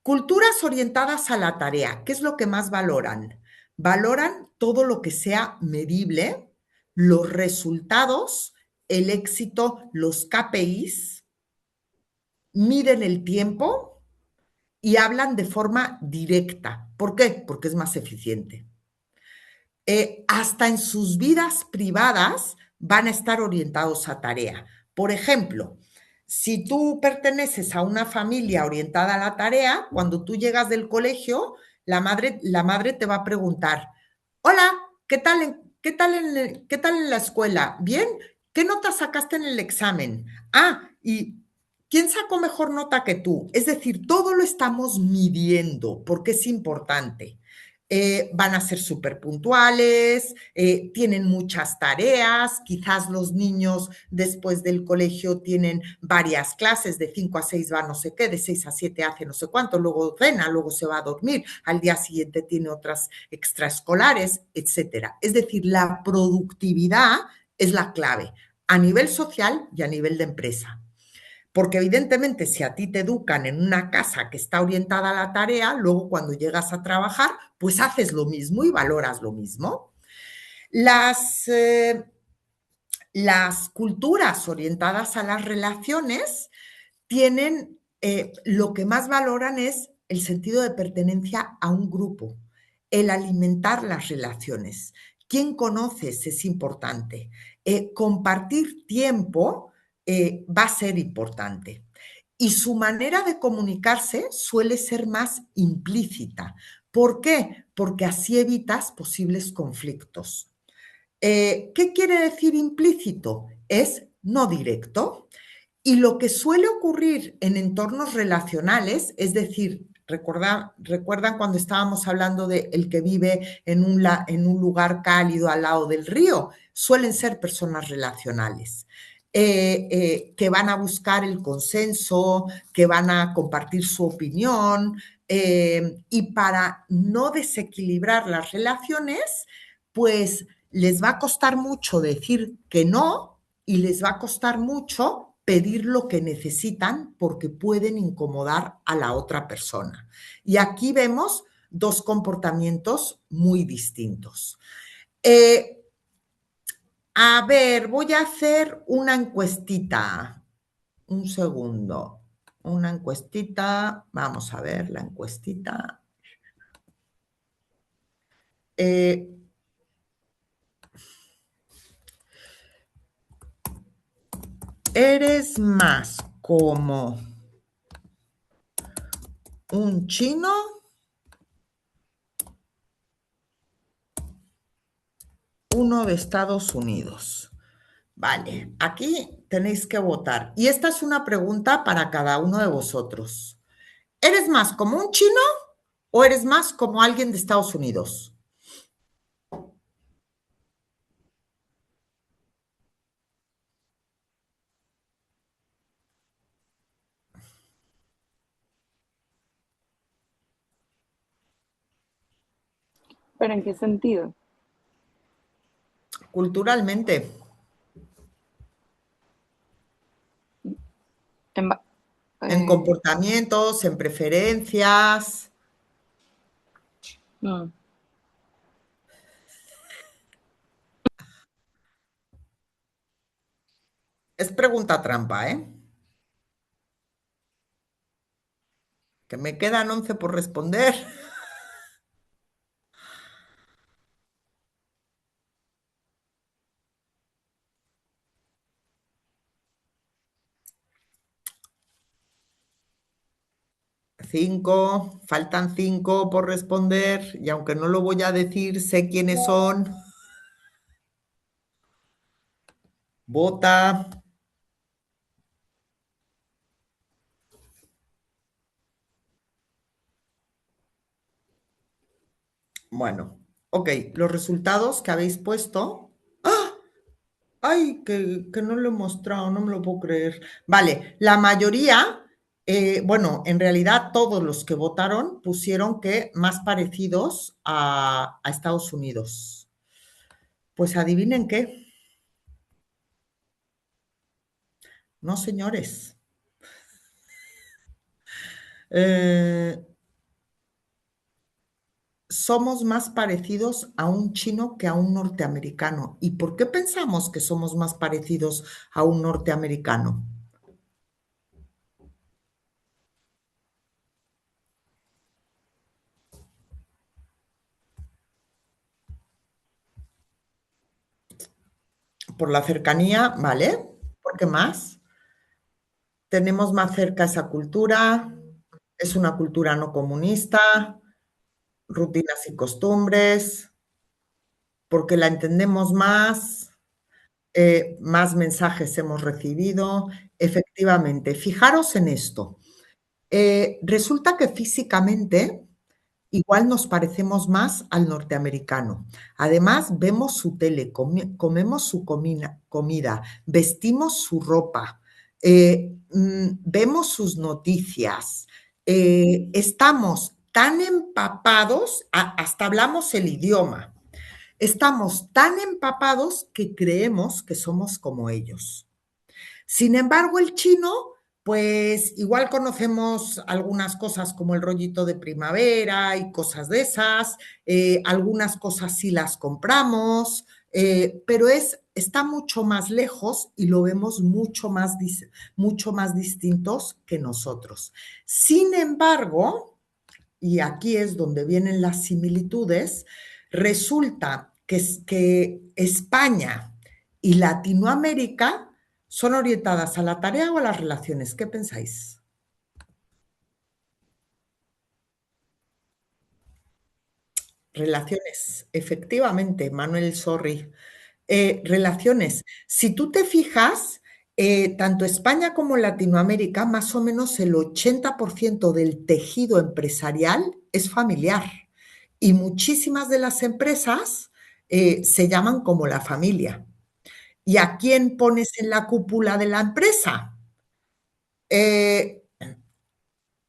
Culturas orientadas a la tarea, ¿qué es lo que más valoran? Valoran todo lo que sea medible, los resultados, el éxito, los KPIs, miden el tiempo y hablan de forma directa. ¿Por qué? Porque es más eficiente. Hasta en sus vidas privadas van a estar orientados a tarea. Por ejemplo, si tú perteneces a una familia orientada a la tarea, cuando tú llegas del colegio, la madre te va a preguntar, hola, ¿qué tal en la escuela? ¿Bien? ¿Qué nota sacaste en el examen? Ah, ¿y quién sacó mejor nota que tú? Es decir, todo lo estamos midiendo porque es importante. Van a ser súper puntuales, tienen muchas tareas, quizás los niños después del colegio tienen varias clases, de 5 a 6 va no sé qué, de 6 a 7 hace no sé cuánto, luego cena, luego se va a dormir, al día siguiente tiene otras extraescolares, etcétera. Es decir, la productividad es la clave a nivel social y a nivel de empresa. Porque evidentemente si a ti te educan en una casa que está orientada a la tarea, luego cuando llegas a trabajar, pues haces lo mismo y valoras lo mismo. Las culturas orientadas a las relaciones tienen, lo que más valoran es el sentido de pertenencia a un grupo, el alimentar las relaciones. ¿Quién conoces? Es importante. Compartir tiempo va a ser importante. Y su manera de comunicarse suele ser más implícita. ¿Por qué? Porque así evitas posibles conflictos. ¿Qué quiere decir implícito? Es no directo. Y lo que suele ocurrir en entornos relacionales, es decir, recuerdan cuando estábamos hablando de el que vive en un lugar cálido al lado del río, suelen ser personas relacionales. Que van a buscar el consenso, que van a compartir su opinión, y para no desequilibrar las relaciones, pues les va a costar mucho decir que no y les va a costar mucho pedir lo que necesitan porque pueden incomodar a la otra persona. Y aquí vemos 2 comportamientos muy distintos. A ver, voy a hacer una encuestita. Un segundo. Una encuestita. Vamos a ver la encuestita. ¿Eres más como un chino? Uno de Estados Unidos. Vale, aquí tenéis que votar. Y esta es una pregunta para cada uno de vosotros. ¿Eres más como un chino o eres más como alguien de Estados Unidos? ¿Pero en qué sentido? Culturalmente. En ba- En eh, comportamientos, en preferencias. mm, Es pregunta trampa, ¿eh? Que me quedan 11 por responder. 5, faltan 5 por responder y aunque no lo voy a decir, sé quiénes son. Vota. Bueno, ok, los resultados que habéis puesto. ¡Ah! Ay, que no lo he mostrado, no me lo puedo creer. Vale, la mayoría, bueno, en realidad todos los que votaron pusieron que más parecidos a Estados Unidos. Pues adivinen qué. No, señores. Eh, somos más parecidos a un chino que a un norteamericano. ¿Y por qué pensamos que somos más parecidos a un norteamericano? Por la cercanía, ¿vale? ¿Por qué más? Tenemos más cerca esa cultura, es una cultura no comunista, rutinas y costumbres, porque la entendemos más, más mensajes hemos recibido. Efectivamente, fijaros en esto. Resulta que físicamente igual nos parecemos más al norteamericano. Además, vemos su tele, comemos su comida, vestimos su ropa, vemos sus noticias, estamos tan empapados, hasta hablamos el idioma, estamos tan empapados que creemos que somos como ellos. Sin embargo, el chino, pues igual conocemos algunas cosas como el rollito de primavera y cosas de esas, algunas cosas sí las compramos, pero está mucho más lejos y lo vemos mucho más distintos que nosotros. Sin embargo, y aquí es donde vienen las similitudes, resulta que España y Latinoamérica son orientadas a la tarea o a las relaciones. ¿Qué pensáis? Relaciones, efectivamente, Manuel, sorry. Relaciones. Si tú te fijas, tanto España como Latinoamérica, más o menos el 80% del tejido empresarial es familiar y muchísimas de las empresas se llaman como la familia. ¿Y a quién pones en la cúpula de la empresa?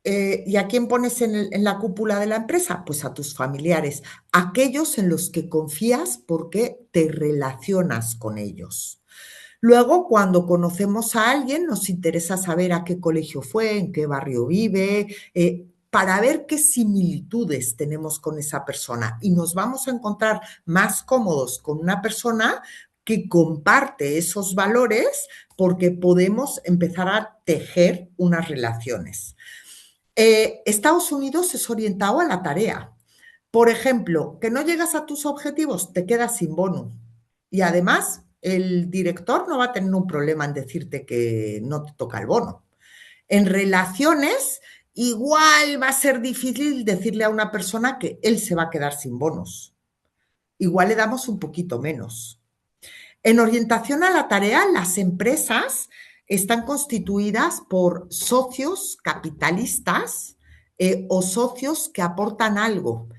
¿Y a quién pones en la cúpula de la empresa? Pues a tus familiares, aquellos en los que confías porque te relacionas con ellos. Luego, cuando conocemos a alguien, nos interesa saber a qué colegio fue, en qué barrio vive, para ver qué similitudes tenemos con esa persona. Y nos vamos a encontrar más cómodos con una persona que comparte esos valores porque podemos empezar a tejer unas relaciones. Estados Unidos es orientado a la tarea. Por ejemplo, que no llegas a tus objetivos, te quedas sin bono. Y además, el director no va a tener un problema en decirte que no te toca el bono. En relaciones, igual va a ser difícil decirle a una persona que él se va a quedar sin bonos. Igual le damos un poquito menos. En orientación a la tarea, las empresas están constituidas por socios capitalistas o socios que aportan algo,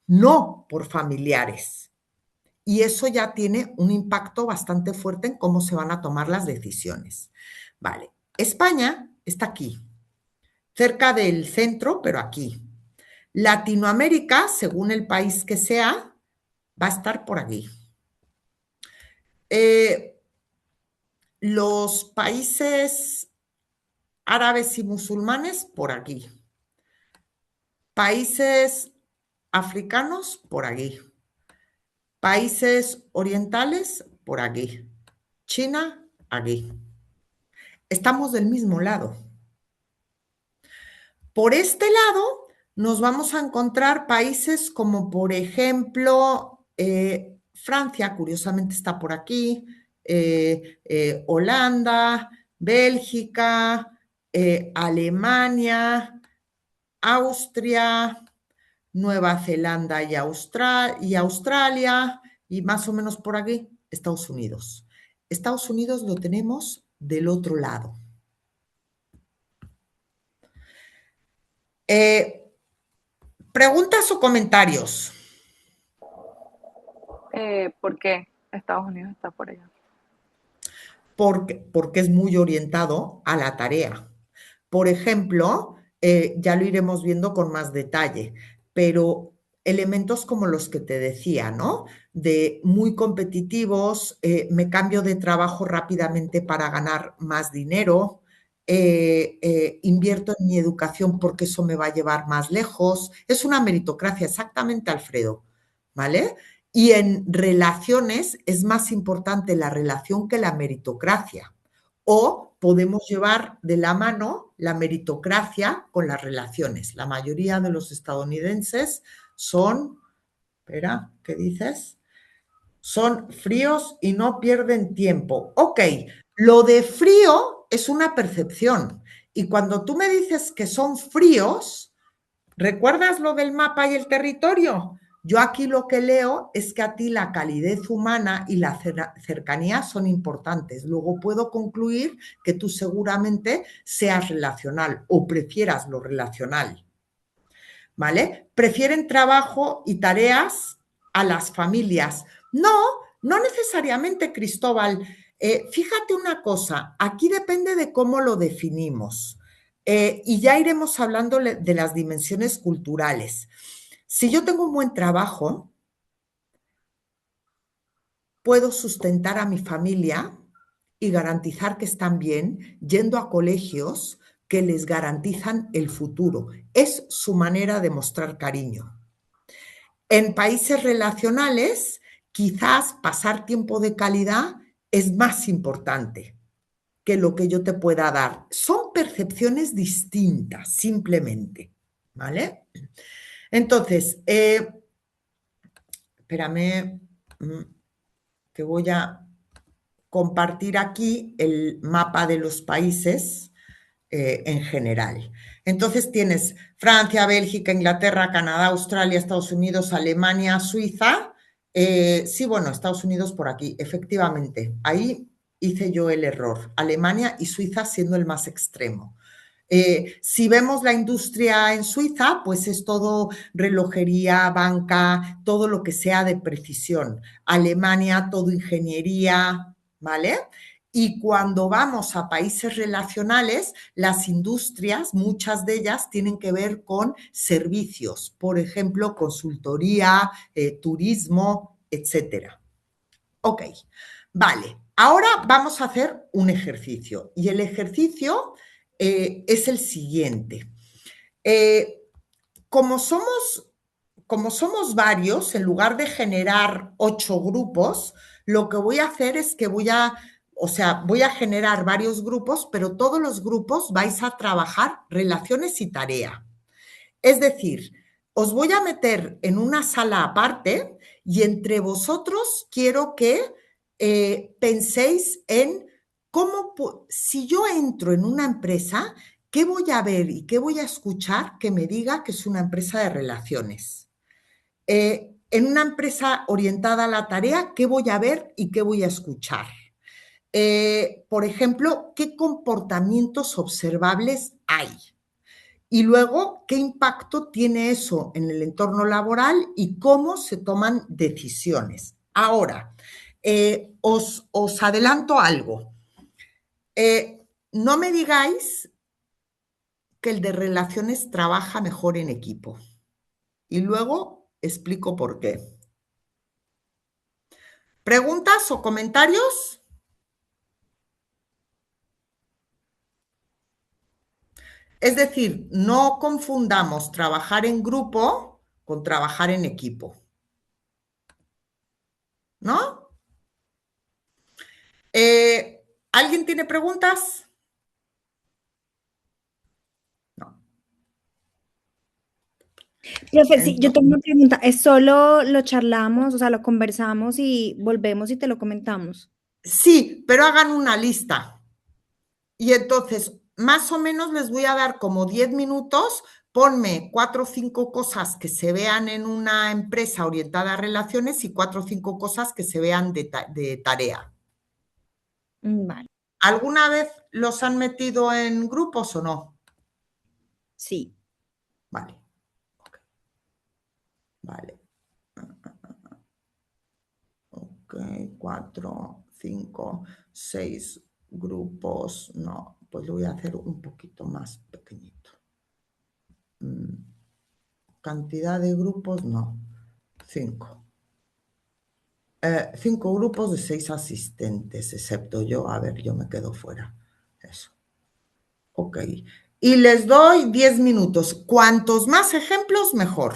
no por familiares. Y eso ya tiene un impacto bastante fuerte en cómo se van a tomar las decisiones. Vale, España está aquí, cerca del centro, pero aquí. Latinoamérica, según el país que sea, va a estar por aquí. Los países árabes y musulmanes, por aquí. Países africanos, por aquí. Países orientales, por aquí. China, aquí. Estamos del mismo lado. Por este lado, nos vamos a encontrar países como, por ejemplo, Francia, curiosamente está por aquí, Holanda, Bélgica, Alemania, Austria, Nueva Zelanda y Australia, y más o menos por aquí, Estados Unidos. Estados Unidos lo tenemos del otro lado. ¿Preguntas o comentarios? ¿Por qué Estados Unidos está por allá? Porque es muy orientado a la tarea. Por ejemplo, ya lo iremos viendo con más detalle, pero elementos como los que te decía, ¿no? De muy competitivos, me cambio de trabajo rápidamente para ganar más dinero, invierto en mi educación porque eso me va a llevar más lejos. Es una meritocracia, exactamente, Alfredo, ¿vale? Y en relaciones es más importante la relación que la meritocracia. O podemos llevar de la mano la meritocracia con las relaciones. La mayoría de los estadounidenses son, espera, ¿qué dices? Son fríos y no pierden tiempo. Ok, lo de frío es una percepción. Y cuando tú me dices que son fríos, ¿recuerdas lo del mapa y el territorio? Yo aquí lo que leo es que a ti la calidez humana y la cercanía son importantes. Luego puedo concluir que tú seguramente seas relacional o prefieras lo relacional, ¿vale? Prefieren trabajo y tareas a las familias. No, no necesariamente, Cristóbal. Fíjate una cosa, aquí depende de cómo lo definimos. Y ya iremos hablando de las dimensiones culturales. Si yo tengo un buen trabajo, puedo sustentar a mi familia y garantizar que están bien yendo a colegios que les garantizan el futuro. Es su manera de mostrar cariño. En países relacionales, quizás pasar tiempo de calidad es más importante que lo que yo te pueda dar. Son percepciones distintas, simplemente, ¿vale? Entonces, espérame, que voy a compartir aquí el mapa de los países en general. Entonces tienes Francia, Bélgica, Inglaterra, Canadá, Australia, Estados Unidos, Alemania, Suiza. Sí, bueno, Estados Unidos por aquí, efectivamente. Ahí hice yo el error. Alemania y Suiza siendo el más extremo. Si vemos la industria en Suiza, pues es todo relojería, banca, todo lo que sea de precisión. Alemania, todo ingeniería, ¿vale? Y cuando vamos a países relacionales, las industrias, muchas de ellas tienen que ver con servicios, por ejemplo, consultoría, turismo, etcétera. Ok, vale. Ahora vamos a hacer un ejercicio y el ejercicio es el siguiente. Como somos varios, en lugar de generar 8 grupos, lo que voy a hacer es que voy a generar varios grupos, pero todos los grupos vais a trabajar relaciones y tarea. Es decir, os voy a meter en una sala aparte y entre vosotros quiero que penséis en cómo, si yo entro en una empresa, ¿qué voy a ver y qué voy a escuchar que me diga que es una empresa de relaciones? En una empresa orientada a la tarea, ¿qué voy a ver y qué voy a escuchar? Por ejemplo, ¿qué comportamientos observables hay? Y luego, ¿qué impacto tiene eso en el entorno laboral y cómo se toman decisiones? Ahora, os adelanto algo. No me digáis que el de relaciones trabaja mejor en equipo. y luego explico por qué. ¿Preguntas o comentarios? Es decir, no confundamos trabajar en grupo con trabajar en equipo, ¿no? ¿Alguien tiene preguntas? No. Profe, sí, yo Entonces, tengo una pregunta. ¿Es solo lo charlamos, o sea, lo conversamos y volvemos y te lo comentamos? sí, pero hagan una lista. Y entonces, más o menos les voy a dar como 10 minutos. Ponme 4 o 5 cosas que se vean en una empresa orientada a relaciones y 4 o 5 cosas que se vean de tarea. Vale, ¿Alguna vez los han metido en grupos o no? sí. Vale. Ok. Vale. Ok, 4, 5, 6 grupos. No, pues lo voy a hacer un poquito más pequeñito. Cantidad de grupos, no. 5. 5 grupos de 6 asistentes, excepto yo. A ver, yo me quedo fuera. Eso. Ok. Y les doy 10 minutos. Cuantos más ejemplos, mejor.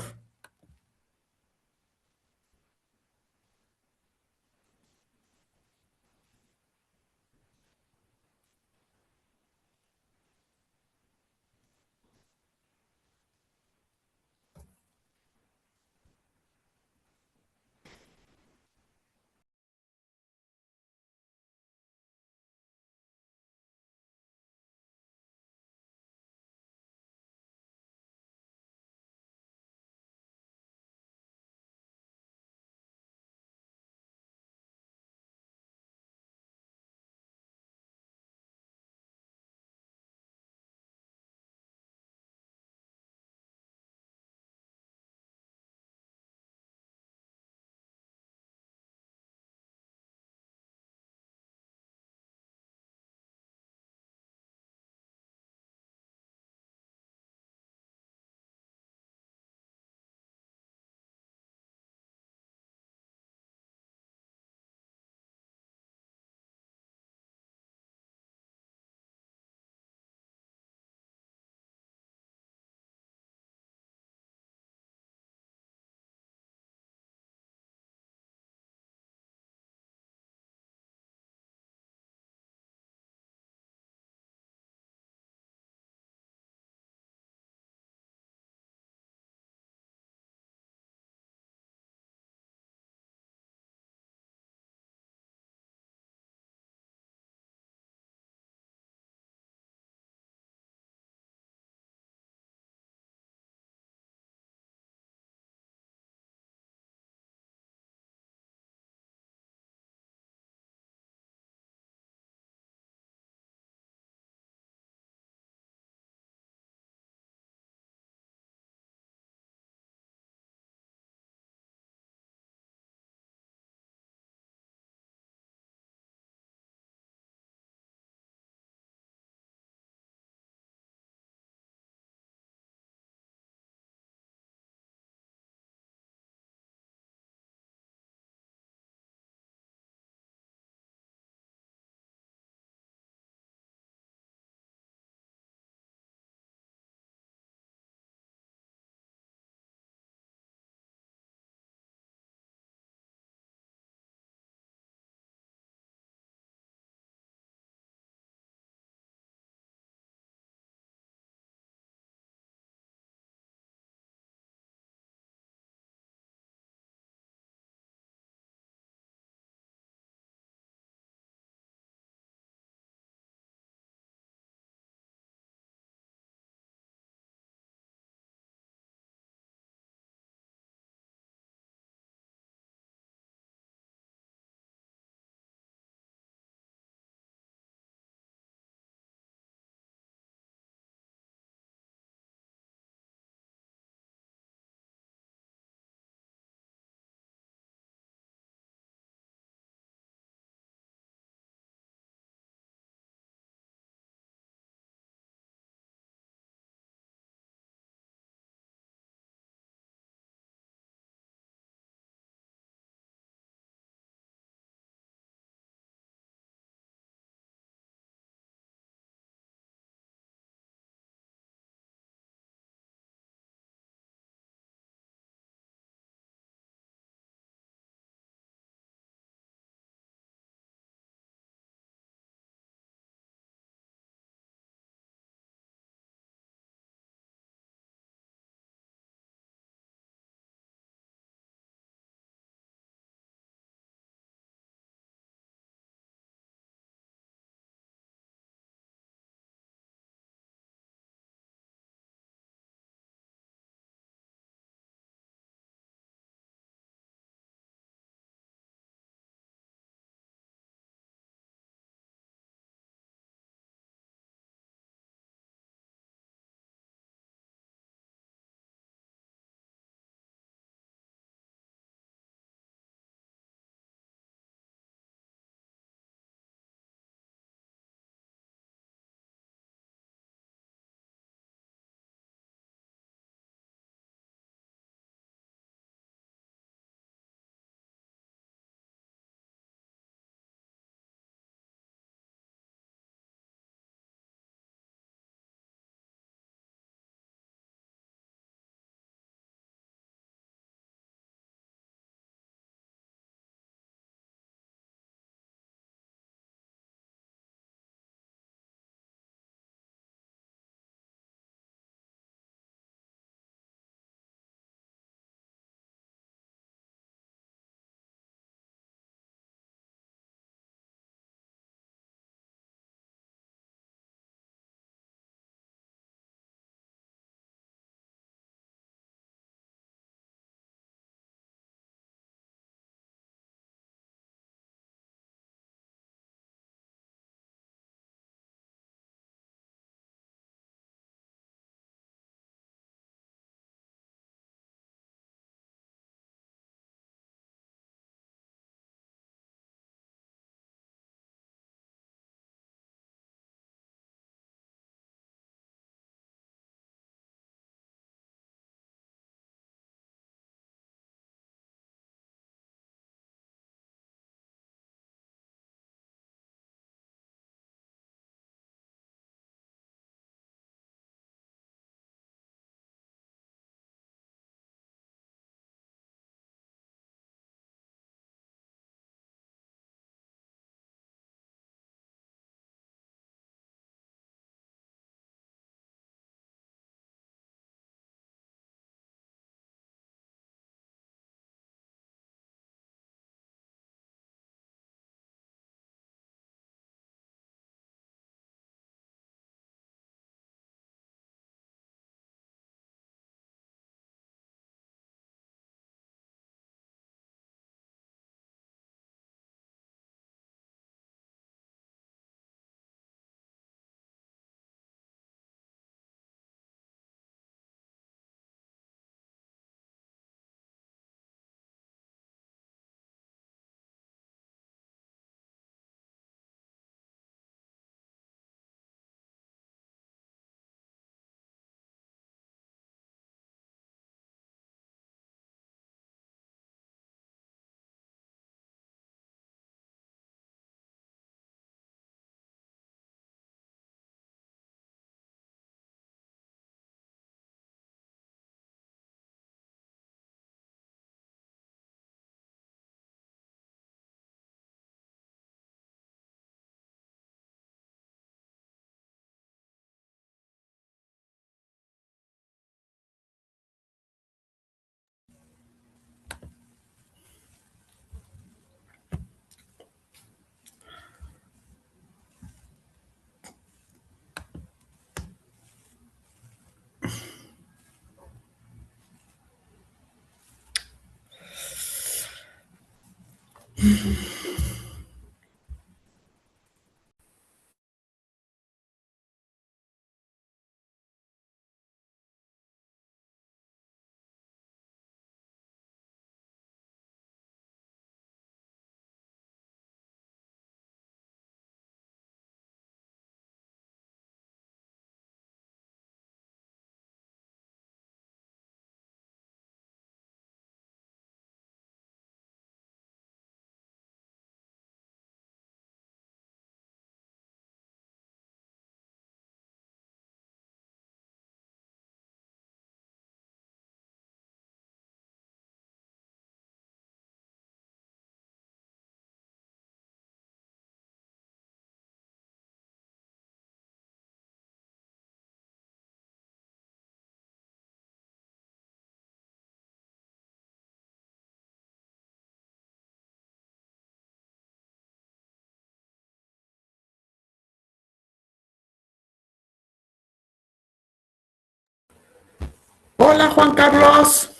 Hola, Juan Carlos.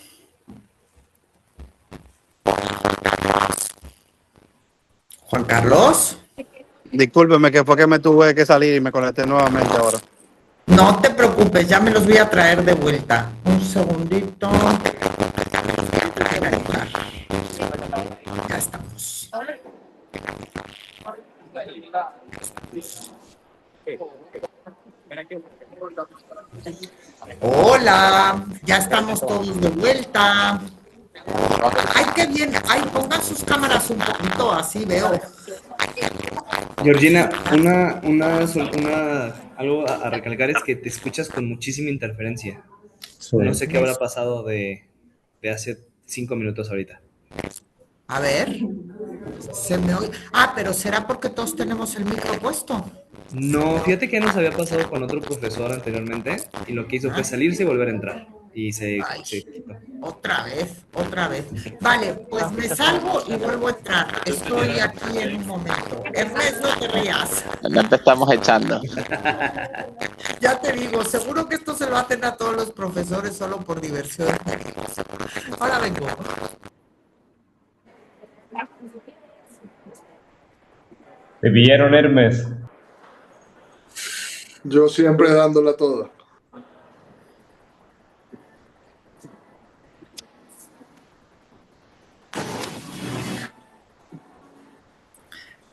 Juan Carlos. Discúlpeme que fue que me tuve que salir y me conecté nuevamente ahora. No te preocupes, ya me los voy a traer de vuelta. Un segundito. Ya estamos. Hola, ya estamos todos de vuelta. Ay, qué bien. Ay, pongan sus cámaras un poquito, así veo. Georgina, algo a recalcar es que te escuchas con muchísima interferencia. Sí. No sé qué habrá pasado de hace 5 minutos ahorita. A ver, se me oye. Ah, pero ¿será porque todos tenemos el micro puesto? No, fíjate que nos había pasado con otro profesor anteriormente y lo que hizo fue salirse y volver a entrar. Y se quitó. Otra vez. Vale, pues me salgo y vuelvo a entrar. Estoy aquí en un momento. Ernesto, no te rías. No te estamos echando. Ya te digo, seguro que esto se lo hacen a todos los profesores solo por diversión. Ahora vengo. ¿Te pillaron, Hermes? Yo siempre dándola toda.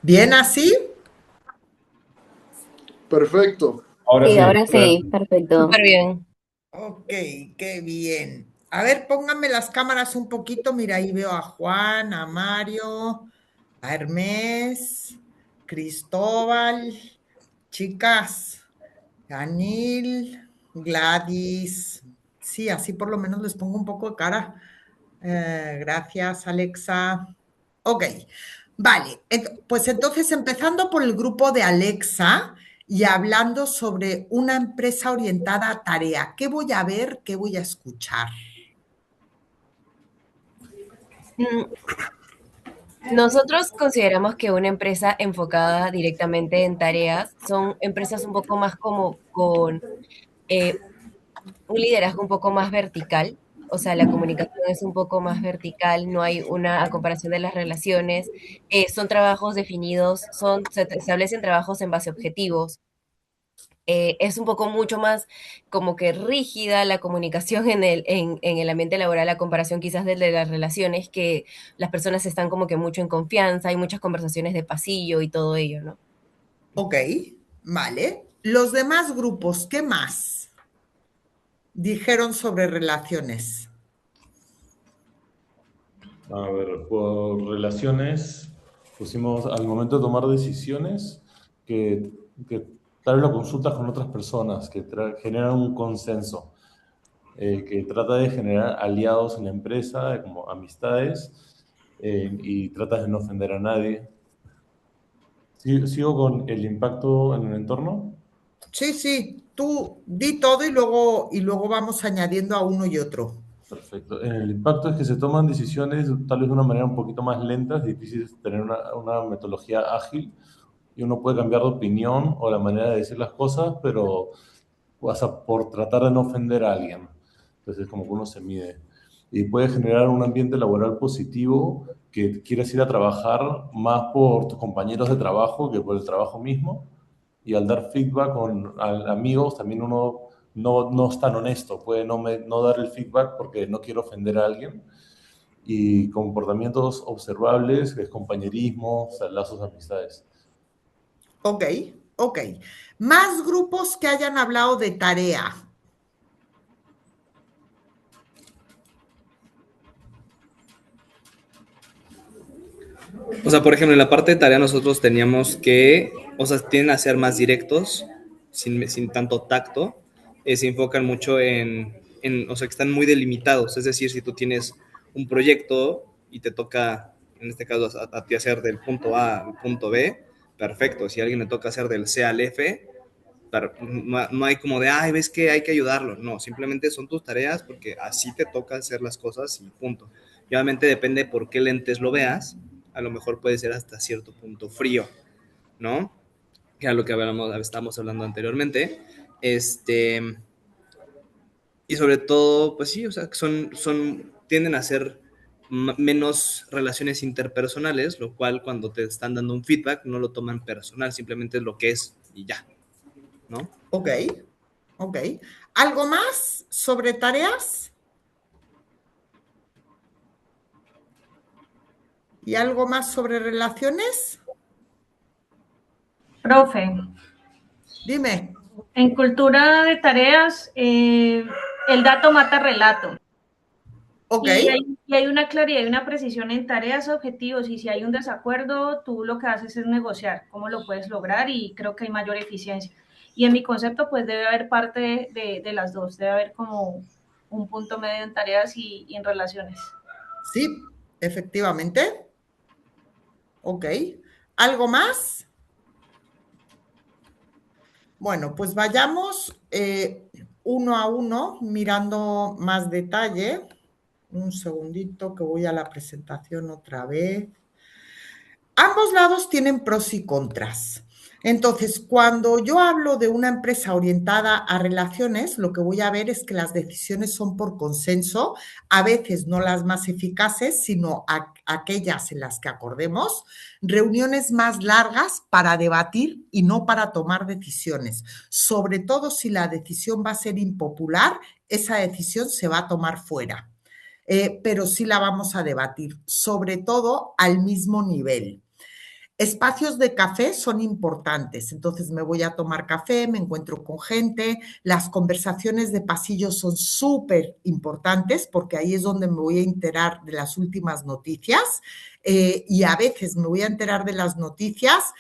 ¿Bien así? Perfecto. Ahora sí, perfecto. Súper bien. Ok, qué bien. A ver, pónganme las cámaras un poquito. Mira, ahí veo a Juan, a Mario, a Hermes, Cristóbal, chicas, Anil, Gladys. Sí, así por lo menos les pongo un poco de cara. Gracias, Alexa. Ok, vale. Pues entonces, empezando por el grupo de Alexa y hablando sobre una empresa orientada a tarea. ¿Qué voy a ver? ¿Qué voy a escuchar? Nosotros consideramos que una empresa enfocada directamente en tareas son empresas un poco más como con un liderazgo un poco más vertical. O sea, la comunicación es un poco más vertical, no hay una a comparación de las relaciones, son trabajos definidos, se establecen trabajos en base a objetivos. Es un poco mucho más como que rígida la comunicación en el ambiente laboral a comparación quizás de las relaciones, que las personas están como que mucho en confianza, hay muchas conversaciones de pasillo y todo ello, ¿no? Ok, vale. Los demás grupos, ¿qué más dijeron sobre relaciones? A ver, por relaciones, pusimos al momento de tomar decisiones que tal vez lo consultas con otras personas, que generan un consenso, que trata de generar aliados en la empresa, como amistades, y tratas de no ofender a nadie. ¿Sigo con el impacto en el entorno? Sí, tú di todo y luego vamos añadiendo a uno y otro. Perfecto. El impacto es que se toman decisiones tal vez de una manera un poquito más lenta, es difícil tener una metodología ágil y uno puede cambiar de opinión o la manera de decir las cosas, pero por tratar de no ofender a alguien. Entonces, como que uno se mide. Y puede generar un ambiente laboral positivo que quieres ir a trabajar más por tus compañeros de trabajo que por el trabajo mismo. Y al dar feedback a amigos, también uno no es tan honesto, puede no dar el feedback porque no quiero ofender a alguien. Y comportamientos observables, es compañerismo, lazos de amistades. Ok. Más grupos que hayan hablado de tarea. O sea, por ejemplo, en la parte de tarea nosotros teníamos que, o sea, tienden a ser más directos, sin tanto tacto, se enfocan mucho o sea, que están muy delimitados. Es decir, si tú tienes un proyecto y te toca, en este caso, a ti hacer del punto A al punto B, perfecto. Si a alguien le toca hacer del C al F, no hay como de, ay, ves que hay que ayudarlo. No, simplemente son tus tareas porque así te toca hacer las cosas y punto. Y obviamente depende por qué lentes lo veas, a lo mejor puede ser hasta cierto punto frío, ¿no? Que era lo que estábamos hablando anteriormente. Y sobre todo, pues sí, o sea, tienden a ser menos relaciones interpersonales, lo cual cuando te están dando un feedback no lo toman personal, simplemente es lo que es y ya, ¿no? Ok. ¿Algo más sobre tareas? ¿Y algo más sobre relaciones? Profe. Dime. En cultura de tareas, el dato mata relato. Ok. Y hay una claridad y una precisión en tareas, objetivos, y si hay un desacuerdo, tú lo que haces es negociar cómo lo puedes lograr y creo que hay mayor eficiencia. Y en mi concepto, pues debe haber parte de las dos, debe haber como un punto medio en tareas y en relaciones. Sí, efectivamente. Ok. ¿Algo más? Bueno, pues vayamos uno a uno mirando más detalle. Un segundito que voy a la presentación otra vez. Ambos lados tienen pros y contras. Entonces, cuando yo hablo de una empresa orientada a relaciones, lo que voy a ver es que las decisiones son por consenso, a veces no las más eficaces, sino aquellas en las que acordemos, reuniones más largas para debatir y no para tomar decisiones. Sobre todo si la decisión va a ser impopular, esa decisión se va a tomar fuera. Pero sí la vamos a debatir, sobre todo al mismo nivel. Espacios de café son importantes, entonces me voy a tomar café, me encuentro con gente, las conversaciones de pasillo son súper importantes porque ahí es donde me voy a enterar de las últimas noticias y a veces me voy a enterar de las noticias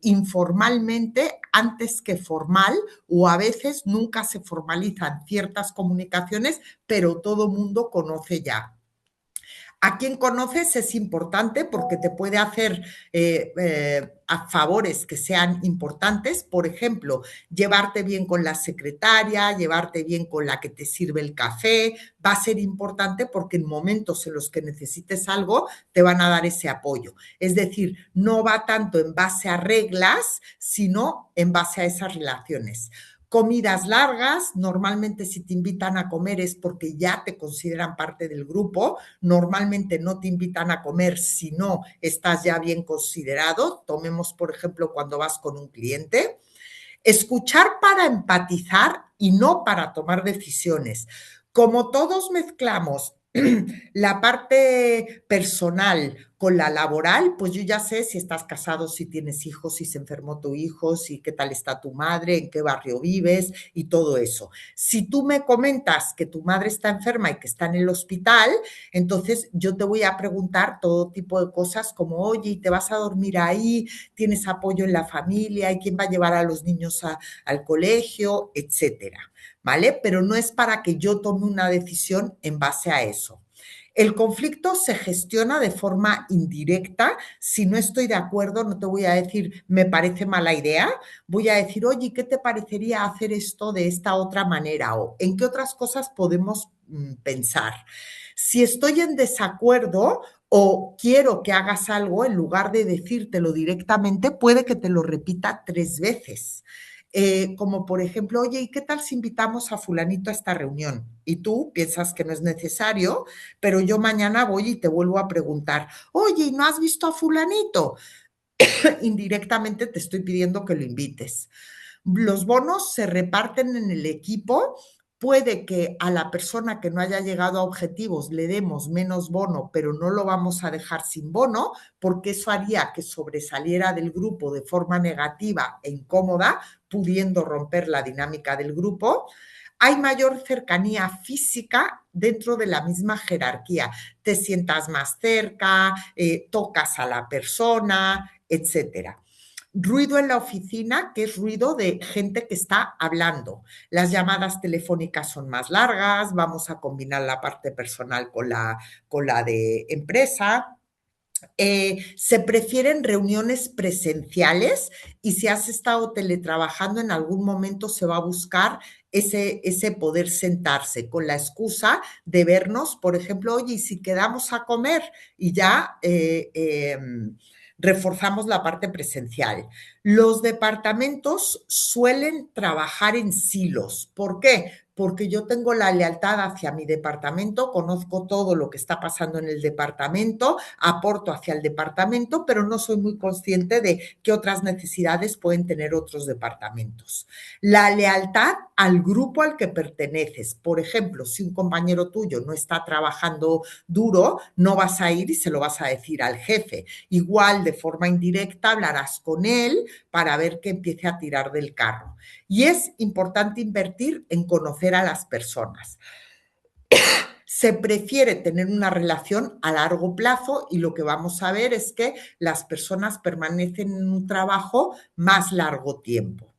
informalmente antes que formal o a veces nunca se formalizan ciertas comunicaciones, pero todo mundo conoce ya. A quien conoces es importante porque te puede hacer a favores que sean importantes. Por ejemplo, llevarte bien con la secretaria, llevarte bien con la que te sirve el café. Va a ser importante porque en momentos en los que necesites algo te van a dar ese apoyo. Es decir, no va tanto en base a reglas, sino en base a esas relaciones. Comidas largas, normalmente si te invitan a comer es porque ya te consideran parte del grupo, normalmente no te invitan a comer si no estás ya bien considerado, tomemos por ejemplo cuando vas con un cliente. Escuchar para empatizar y no para tomar decisiones. Como todos mezclamos la parte personal con la laboral, pues yo ya sé si estás casado, si tienes hijos, si se enfermó tu hijo, si qué tal está tu madre, en qué barrio vives y todo eso. Si tú me comentas que tu madre está enferma y que está en el hospital, entonces yo te voy a preguntar todo tipo de cosas como, oye, ¿te vas a dormir ahí? ¿Tienes apoyo en la familia? ¿Y quién va a llevar a los niños al colegio? Etcétera. ¿Vale? Pero no es para que yo tome una decisión en base a eso. El conflicto se gestiona de forma indirecta. Si no estoy de acuerdo, no te voy a decir, me parece mala idea. Voy a decir, oye, ¿qué te parecería hacer esto de esta otra manera? O ¿en qué otras cosas podemos pensar? Si estoy en desacuerdo o quiero que hagas algo, en lugar de decírtelo directamente, puede que te lo repita 3 veces. como por ejemplo, oye, ¿y qué tal si invitamos a fulanito a esta reunión? Y tú piensas que no es necesario, pero yo mañana voy y te vuelvo a preguntar, oye, ¿y no has visto a fulanito? Indirectamente te estoy pidiendo que lo invites. Los bonos se reparten en el equipo. Puede que a la persona que no haya llegado a objetivos le demos menos bono, pero no lo vamos a dejar sin bono, porque eso haría que sobresaliera del grupo de forma negativa e incómoda, pudiendo romper la dinámica del grupo. Hay mayor cercanía física dentro de la misma jerarquía. Te sientas más cerca, tocas a la persona, etcétera. Ruido en la oficina, que es ruido de gente que está hablando. Las llamadas telefónicas son más largas, vamos a combinar la parte personal con la de empresa. Se prefieren reuniones presenciales y si has estado teletrabajando en algún momento se va a buscar ese poder sentarse con la excusa de vernos, por ejemplo, oye, y si quedamos a comer y ya reforzamos la parte presencial. Los departamentos suelen trabajar en silos. ¿Por qué? Porque yo tengo la lealtad hacia mi departamento, conozco todo lo que está pasando en el departamento, aporto hacia el departamento, pero no soy muy consciente de qué otras necesidades pueden tener otros departamentos. La lealtad al grupo al que perteneces. Por ejemplo, si un compañero tuyo no está trabajando duro, no vas a ir y se lo vas a decir al jefe. Igual, de forma indirecta, hablarás con él para ver que empiece a tirar del carro. Y es importante invertir en conocer a las personas. Se prefiere tener una relación a largo plazo y lo que vamos a ver es que las personas permanecen en un trabajo más largo tiempo.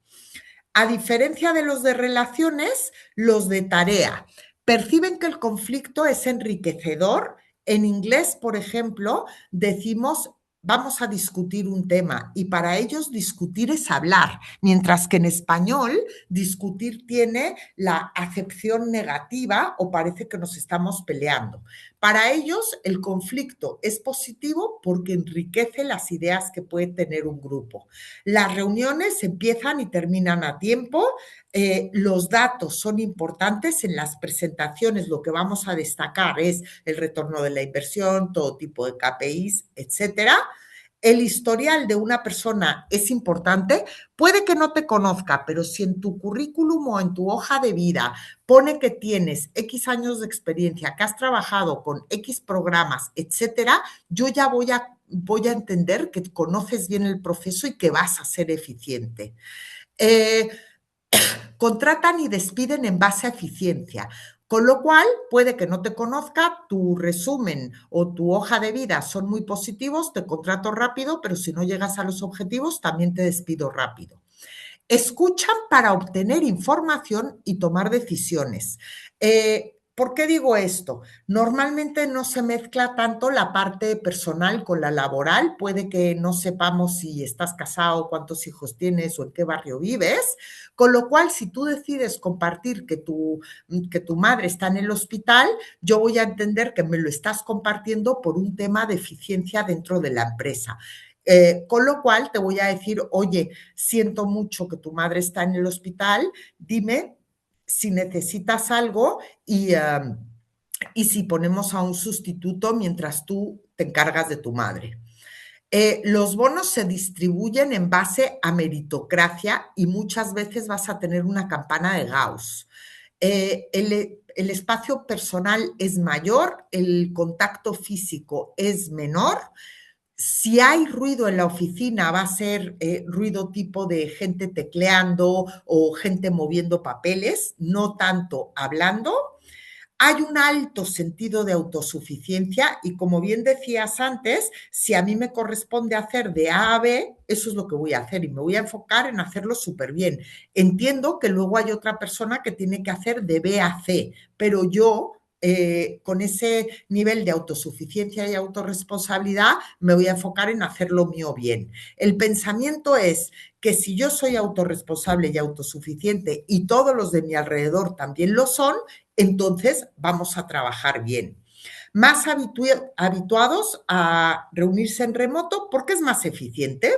A diferencia de los de relaciones, los de tarea perciben que el conflicto es enriquecedor. En inglés, por ejemplo, decimos vamos a discutir un tema y para ellos discutir es hablar, mientras que en español discutir tiene la acepción negativa o parece que nos estamos peleando. Para ellos el conflicto es positivo porque enriquece las ideas que puede tener un grupo. Las reuniones empiezan y terminan a tiempo. Los datos son importantes en las presentaciones. Lo que vamos a destacar es el retorno de la inversión, todo tipo de KPIs, etcétera. El historial de una persona es importante. Puede que no te conozca, pero si en tu currículum o en tu hoja de vida pone que tienes X años de experiencia, que has trabajado con X programas, etcétera, yo ya voy a entender que conoces bien el proceso y que vas a ser eficiente. Contratan y despiden en base a eficiencia, con lo cual puede que no te conozca, tu resumen o tu hoja de vida son muy positivos, te contrato rápido, pero si no llegas a los objetivos también te despido rápido. Escuchan para obtener información y tomar decisiones. ¿Por qué digo esto? Normalmente no se mezcla tanto la parte personal con la laboral. Puede que no sepamos si estás casado, cuántos hijos tienes o en qué barrio vives. Con lo cual, si tú decides compartir que tu madre está en el hospital, yo voy a entender que me lo estás compartiendo por un tema de eficiencia dentro de la empresa. Con lo cual, te voy a decir, oye, siento mucho que tu madre está en el hospital, dime si necesitas algo y si ponemos a un sustituto mientras tú te encargas de tu madre. Los bonos se distribuyen en base a meritocracia y muchas veces vas a tener una campana de Gauss. El espacio personal es mayor, el contacto físico es menor. Si hay ruido en la oficina, va a ser ruido tipo de gente tecleando o gente moviendo papeles, no tanto hablando. Hay un alto sentido de autosuficiencia y como bien decías antes, si a mí me corresponde hacer de A a B, eso es lo que voy a hacer y me voy a enfocar en hacerlo súper bien. Entiendo que luego hay otra persona que tiene que hacer de B a C, pero yo con ese nivel de autosuficiencia y autorresponsabilidad me voy a enfocar en hacer lo mío bien. El pensamiento es que si yo soy autorresponsable y autosuficiente y todos los de mi alrededor también lo son, entonces vamos a trabajar bien. Más habituados a reunirse en remoto porque es más eficiente.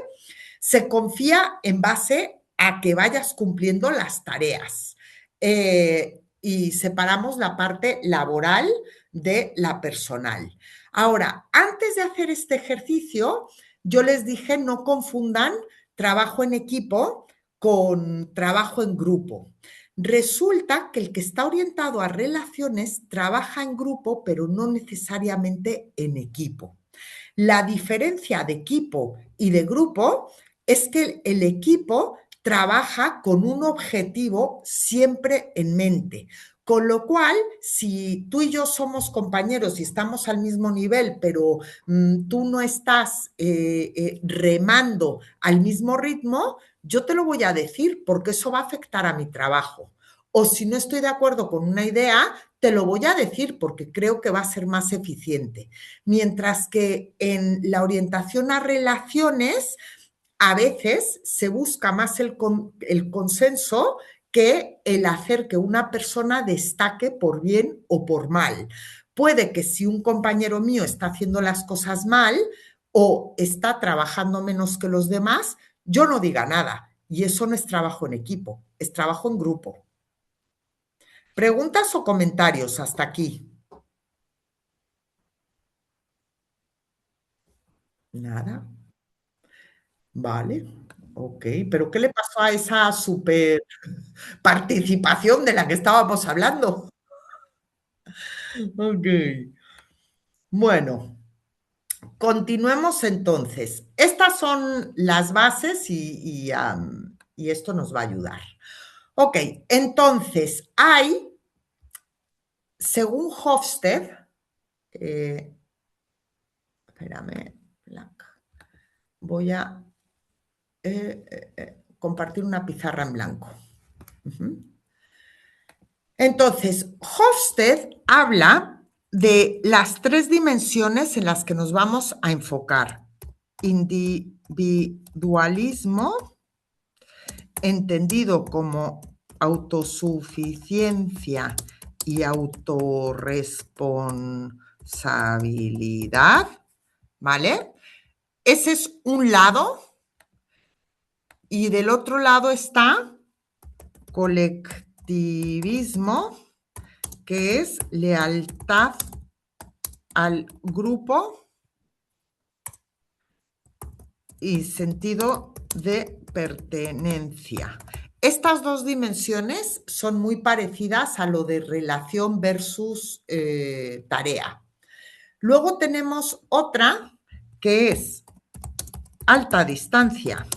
Se confía en base a que vayas cumpliendo las tareas. Y separamos la parte laboral de la personal. Ahora, antes de hacer este ejercicio, yo les dije no confundan trabajo en equipo con trabajo en grupo. Resulta que el que está orientado a relaciones trabaja en grupo, pero no necesariamente en equipo. La diferencia de equipo y de grupo es que el equipo trabaja con un objetivo siempre en mente. Con lo cual, si tú y yo somos compañeros y estamos al mismo nivel, pero tú no estás remando al mismo ritmo, yo te lo voy a decir porque eso va a afectar a mi trabajo. O si no estoy de acuerdo con una idea, te lo voy a decir porque creo que va a ser más eficiente. Mientras que en la orientación a relaciones, a veces se busca más el consenso que el hacer que una persona destaque por bien o por mal. Puede que si un compañero mío está haciendo las cosas mal o está trabajando menos que los demás, yo no diga nada. Y eso no es trabajo en equipo, es trabajo en grupo. ¿Preguntas o comentarios hasta aquí? Nada. Vale, ok. ¿Pero qué le pasó a esa super participación de la que estábamos hablando? Ok. Bueno, continuemos entonces. Estas son las bases y esto nos va a ayudar. Ok, entonces hay, según Hofstede, espérame, voy a compartir una pizarra en blanco. Entonces, Hofstede habla de las 3 dimensiones en las que nos vamos a enfocar. Individualismo, entendido como autosuficiencia y autorresponsabilidad, ¿vale? Ese es un lado. Y del otro lado está colectivismo, que es lealtad al grupo y sentido de pertenencia. Estas 2 dimensiones son muy parecidas a lo de relación versus tarea. Luego tenemos otra que es alta distancia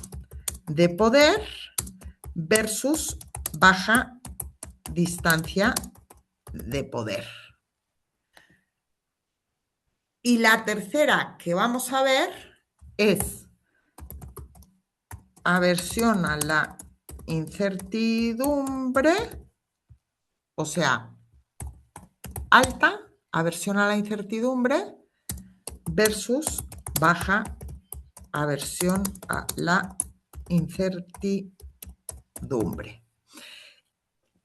de poder versus baja distancia de poder. Y la tercera que vamos a ver es aversión a la incertidumbre, o sea, alta, aversión a la incertidumbre versus baja, aversión a la incertidumbre.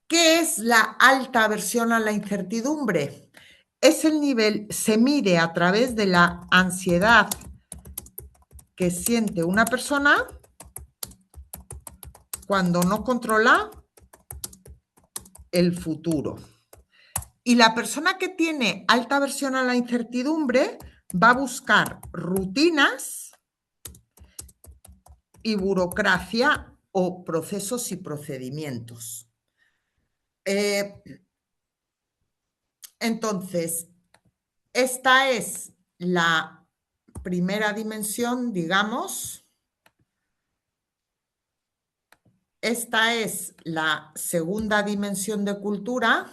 ¿Qué es la alta aversión a la incertidumbre? Es el nivel, se mide a través de la ansiedad que siente una persona cuando no controla el futuro. Y la persona que tiene alta aversión a la incertidumbre va a buscar rutinas y burocracia o procesos y procedimientos. Entonces, esta es la primera dimensión, digamos. Esta es la segunda dimensión de cultura.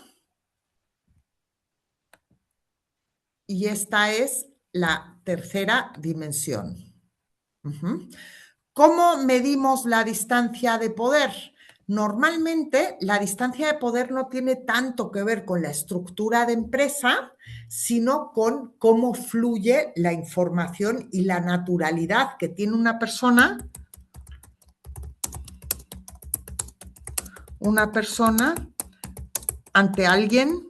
Y esta es la tercera dimensión. ¿Cómo medimos la distancia de poder? Normalmente la distancia de poder no tiene tanto que ver con la estructura de empresa, sino con cómo fluye la información y la naturalidad que tiene una persona ante alguien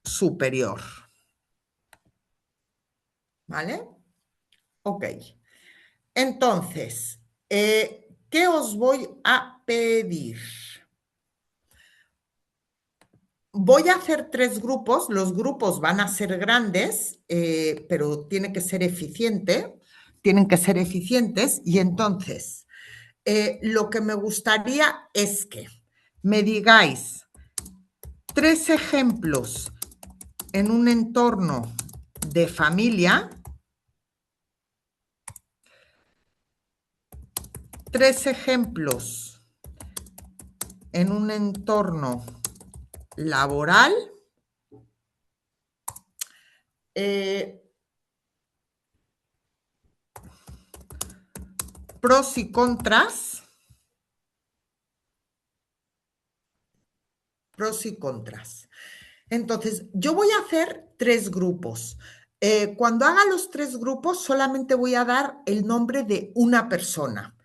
superior. ¿Vale? Ok. Entonces, ¿qué os voy a pedir? Voy a hacer 3 grupos, los grupos van a ser grandes, pero tiene que ser eficiente, tienen que ser eficientes y entonces lo que me gustaría es que me digáis 3 ejemplos en un entorno de familia, 3 ejemplos en un entorno laboral, pros y contras, pros y contras. Entonces, yo voy a hacer 3 grupos. Cuando haga los 3 grupos, solamente voy a dar el nombre de una persona.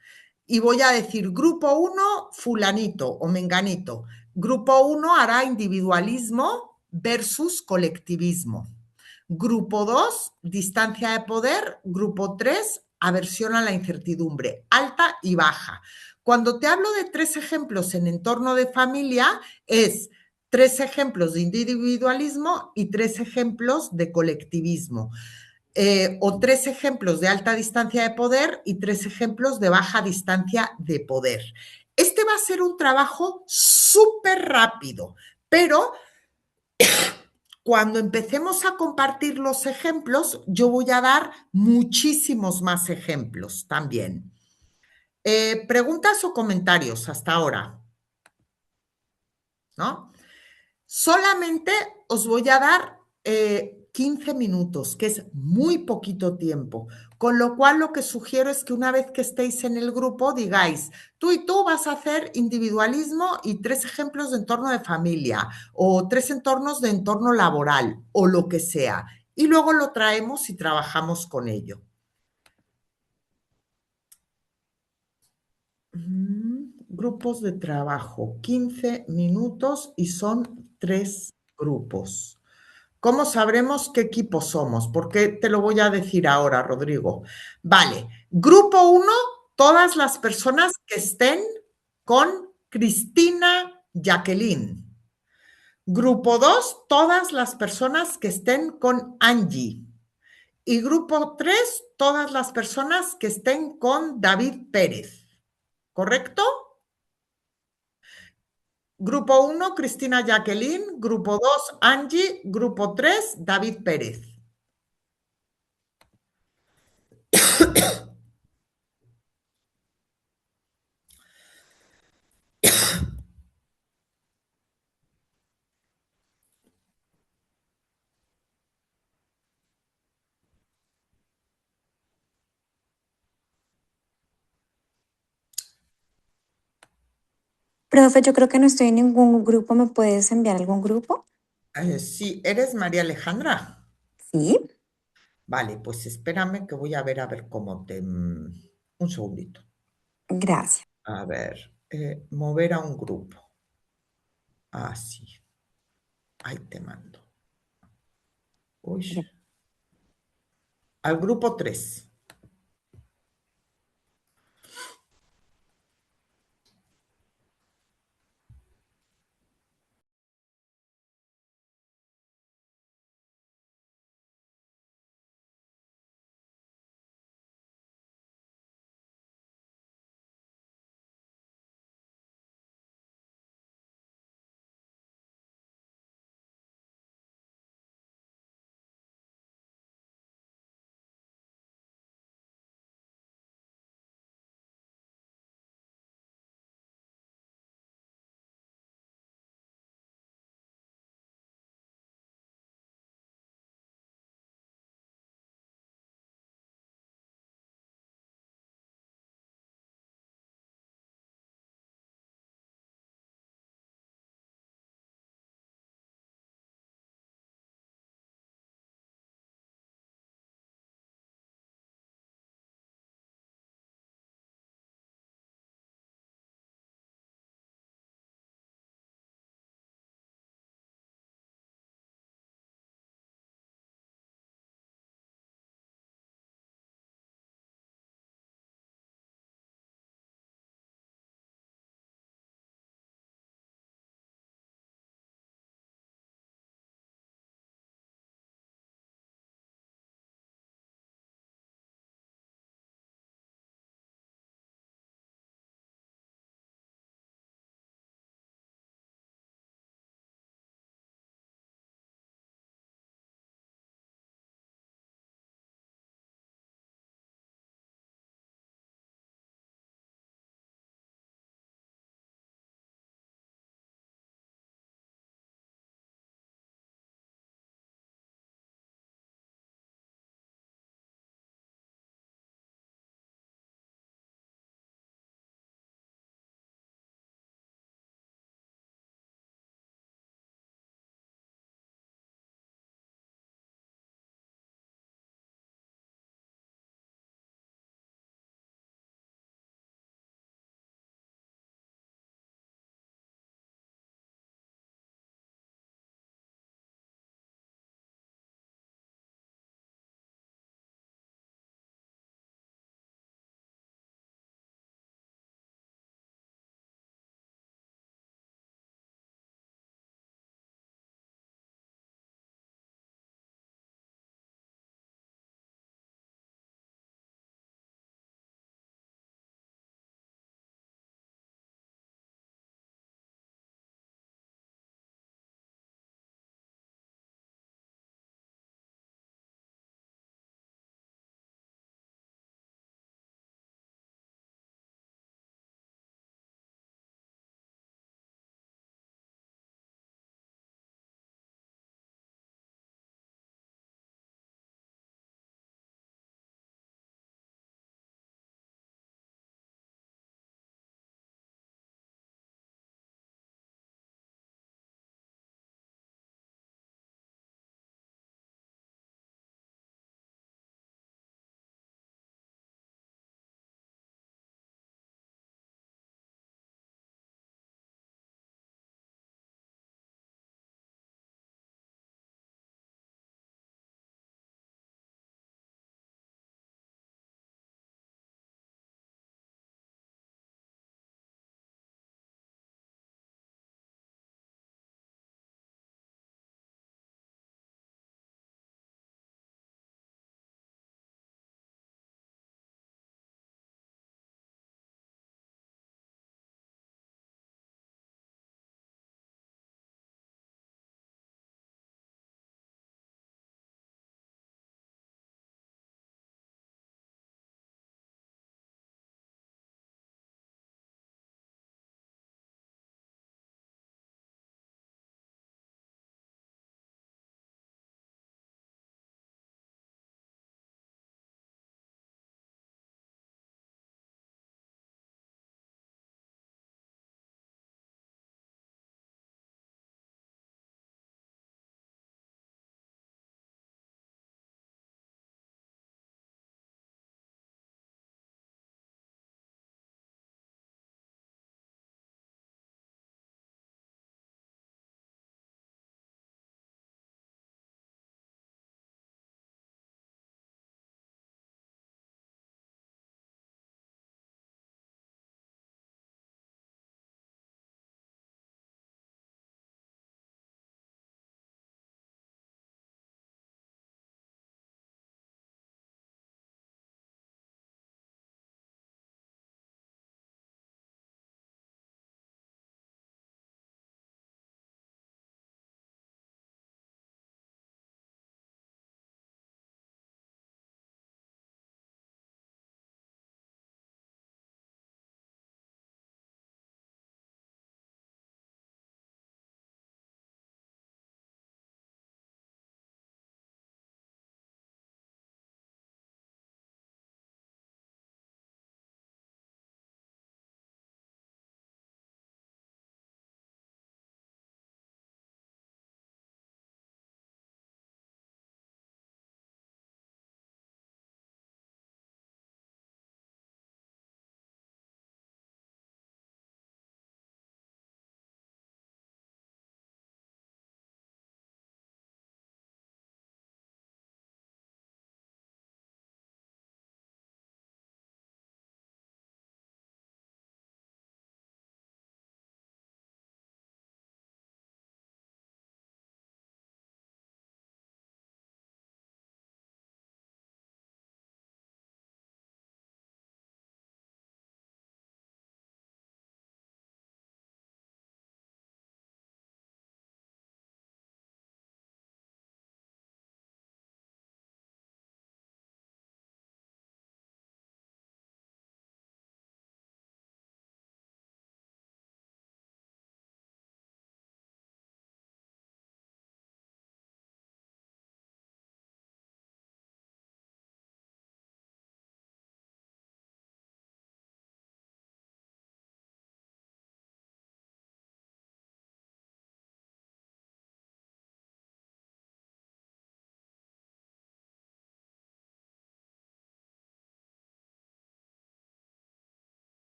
Y voy a decir, grupo 1, fulanito o menganito. Grupo 1 hará individualismo versus colectivismo. Grupo 2, distancia de poder. Grupo 3, aversión a la incertidumbre, alta y baja. Cuando te hablo de 3 ejemplos en entorno de familia, es 3 ejemplos de individualismo y 3 ejemplos de colectivismo. O 3 ejemplos de alta distancia de poder y 3 ejemplos de baja distancia de poder. Este va a ser un trabajo súper rápido, pero cuando empecemos a compartir los ejemplos, yo voy a dar muchísimos más ejemplos también. ¿Preguntas o comentarios hasta ahora? ¿No? Solamente os voy a dar 15 minutos, que es muy poquito tiempo, con lo cual lo que sugiero es que una vez que estéis en el grupo digáis, tú y tú vas a hacer individualismo y 3 ejemplos de entorno de familia o 3 entornos de entorno laboral o lo que sea, y luego lo traemos y trabajamos con ello. Grupos de trabajo, 15 minutos y son 3 grupos. ¿Cómo sabremos qué equipo somos? Porque te lo voy a decir ahora, Rodrigo. Vale, grupo 1, todas las personas que estén con Cristina Jacqueline. Grupo 2, todas las personas que estén con Angie. Y grupo 3, todas las personas que estén con David Pérez. ¿Correcto? Grupo 1, Cristina Jacqueline. Grupo 2, Angie. Grupo 3, David Pérez. Profe, yo creo que no estoy en ningún grupo. ¿Me puedes enviar algún grupo? Sí, ¿eres María Alejandra? Sí. Vale, pues espérame que voy a ver cómo te... Un segundito. Gracias. A ver, mover a un grupo. Así. Ahí te mando. Uy. Al grupo 3.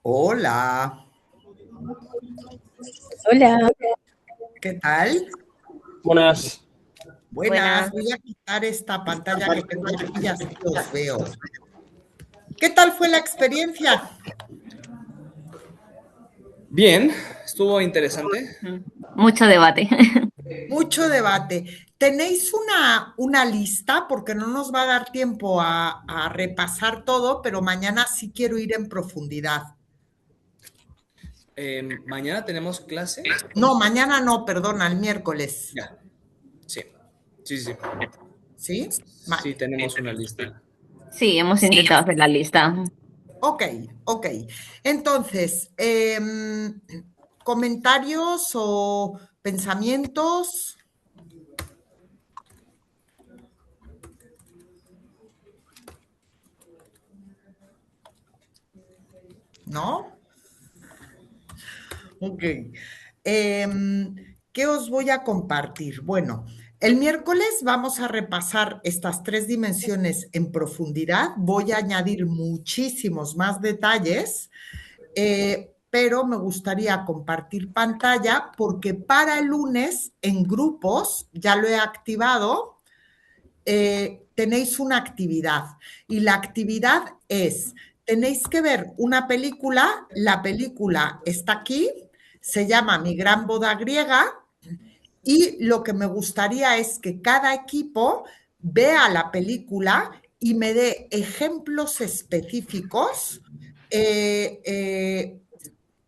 Hola. Hola. ¿Qué tal? Buenas. Buenas. Voy a quitar esta pantalla que tengo aquí y así os veo. ¿Qué tal fue la experiencia? Bien, estuvo interesante. Mucho debate. Mucho debate. ¿Tenéis una lista? Porque no nos va a dar tiempo a repasar todo, pero mañana sí quiero ir en profundidad. Mañana tenemos clase. No, mañana no, perdona, el miércoles. Ya. Sí. Sí. ¿Sí? Sí, tenemos una lista. Sí, hemos intentado hacer la lista. Ok. Entonces, comentarios o pensamientos. ¿No? Ok. ¿Qué os voy a compartir? Bueno, el miércoles vamos a repasar estas 3 dimensiones en profundidad. Voy a añadir muchísimos más detalles, pero me gustaría compartir pantalla porque para el lunes en grupos, ya lo he activado, tenéis una actividad y la actividad es, tenéis que ver una película, la película está aquí, se llama Mi gran boda griega y lo que me gustaría es que cada equipo vea la película y me dé ejemplos específicos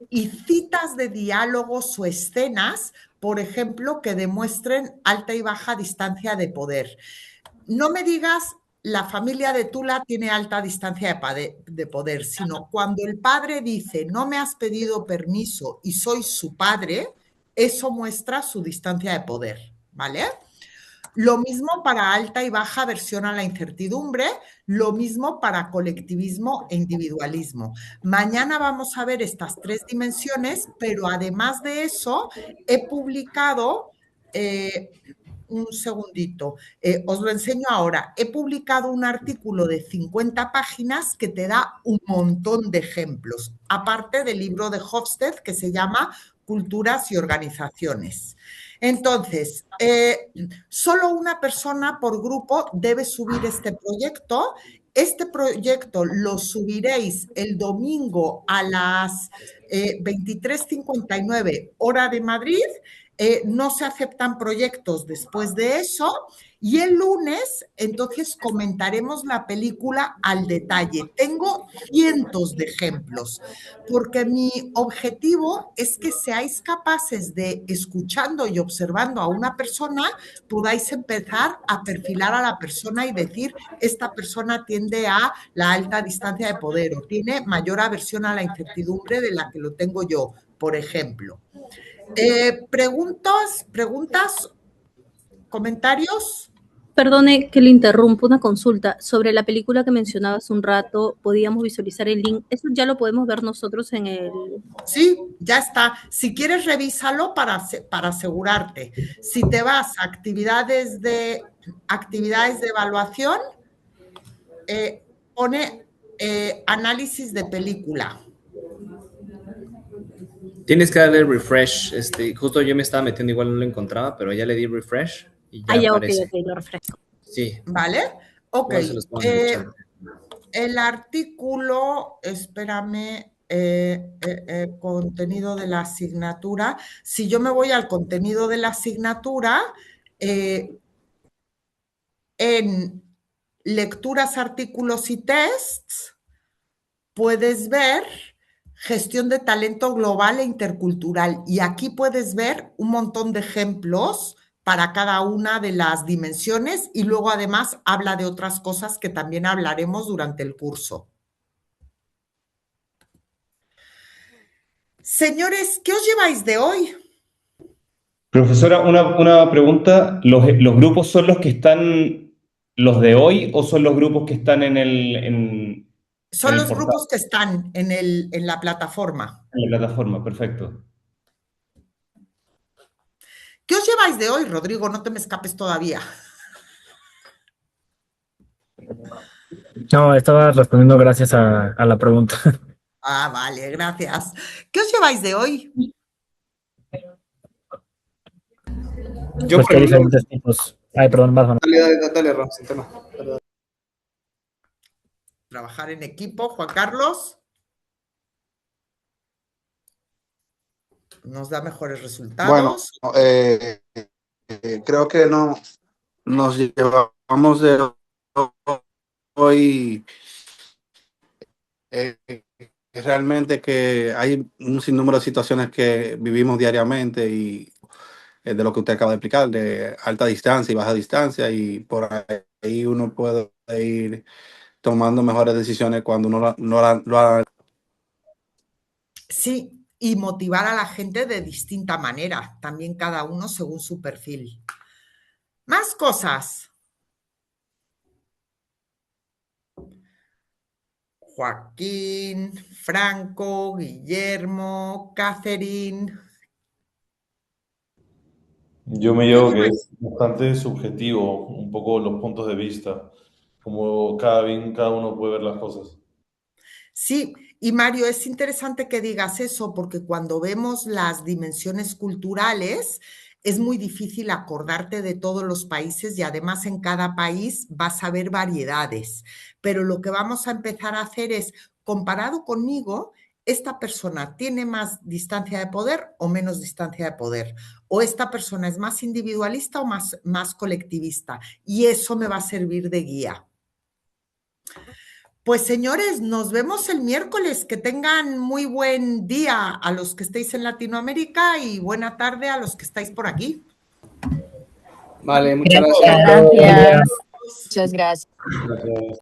y citas de diálogos o escenas, por ejemplo, que demuestren alta y baja distancia de poder. No me digas la familia de Tula tiene alta distancia de poder, sino cuando el padre dice no me has pedido permiso y soy su padre, eso muestra su distancia de poder, ¿vale? Lo mismo para alta y baja aversión a la incertidumbre, lo mismo para colectivismo e individualismo. Mañana vamos a ver estas 3 dimensiones, pero además de eso, he publicado, un segundito, os lo enseño ahora, he publicado un artículo de 50 páginas que te da un montón de ejemplos, aparte del libro de Hofstede que se llama Culturas y Organizaciones. Entonces, solo una persona por grupo debe subir este proyecto. Este proyecto lo subiréis el domingo a las 23:59 hora de Madrid. No se aceptan proyectos después de eso. Y el lunes, entonces, comentaremos la película al detalle. Tengo cientos de ejemplos, porque mi objetivo es que seáis capaces de, escuchando y observando a una persona, podáis empezar a perfilar a la persona y decir, esta persona tiende a la alta distancia de poder o tiene mayor aversión a la incertidumbre de la que lo tengo yo, por ejemplo. ¿Preguntas? ¿Comentarios? Perdone que le interrumpa, una consulta. Sobre la película que mencionaba hace un rato, podíamos visualizar el link. ¿Eso ya lo podemos ver nosotros en el...? Sí, ya está. Si quieres, revísalo para asegurarte. Si te vas a actividades de evaluación, pone análisis de película. Tienes que darle refresh. Justo yo me estaba metiendo, igual no lo encontraba, pero ya le di refresh y ya aparece. Ok, lo refresco. Sí. ¿Vale? Ok. Igual se los pongo en el chat. El artículo, espérame, contenido de la asignatura. Si yo me voy al contenido de la asignatura, en lecturas, artículos y tests, puedes ver gestión de talento global e intercultural. Y aquí puedes ver un montón de ejemplos para cada una de las dimensiones y luego además habla de otras cosas que también hablaremos durante el curso. Señores, ¿qué os lleváis de hoy? Profesora, una pregunta. ¿Los grupos son los que están, los de hoy, o son los grupos que están Son los portal? grupos que están en la plataforma. En la plataforma, perfecto. ¿Qué os lleváis de hoy, Rodrigo? No te me escapes todavía. No, estaba respondiendo gracias a la pregunta. Ah, vale, gracias. ¿Qué os lleváis de hoy? Yo, Pues por que hay ejemplo, diferentes tipos. Ay, perdón, vas, Manuel. dale, Ron, sin tema. Trabajar en equipo, Juan Carlos. Nos da mejores Bueno, resultados. creo que no nos llevamos de hoy realmente que hay un sinnúmero de situaciones que vivimos diariamente y de lo que usted acaba de explicar, de alta distancia y baja distancia, y por ahí uno puede ir tomando mejores decisiones cuando uno lo ha. Sí, y motivar a la gente de distinta manera, también cada uno según su perfil. Más cosas. Joaquín, Franco, Guillermo, Catherine. Yo me llevo que es bastante subjetivo, un poco los puntos de vista, como cada uno puede ver las cosas. Sí, y Mario, es interesante que digas eso porque cuando vemos las dimensiones culturales es muy difícil acordarte de todos los países y además en cada país vas a ver variedades. Pero lo que vamos a empezar a hacer es, comparado conmigo, esta persona tiene más distancia de poder o menos distancia de poder, o esta persona es más individualista o más colectivista, y eso me va a servir de guía. Pues señores, nos vemos el miércoles. Que tengan muy buen día a los que estéis en Latinoamérica y buena tarde a los que estáis por aquí. Vale, muchas Muchas gracias. gracias. Muchas gracias. Gracias.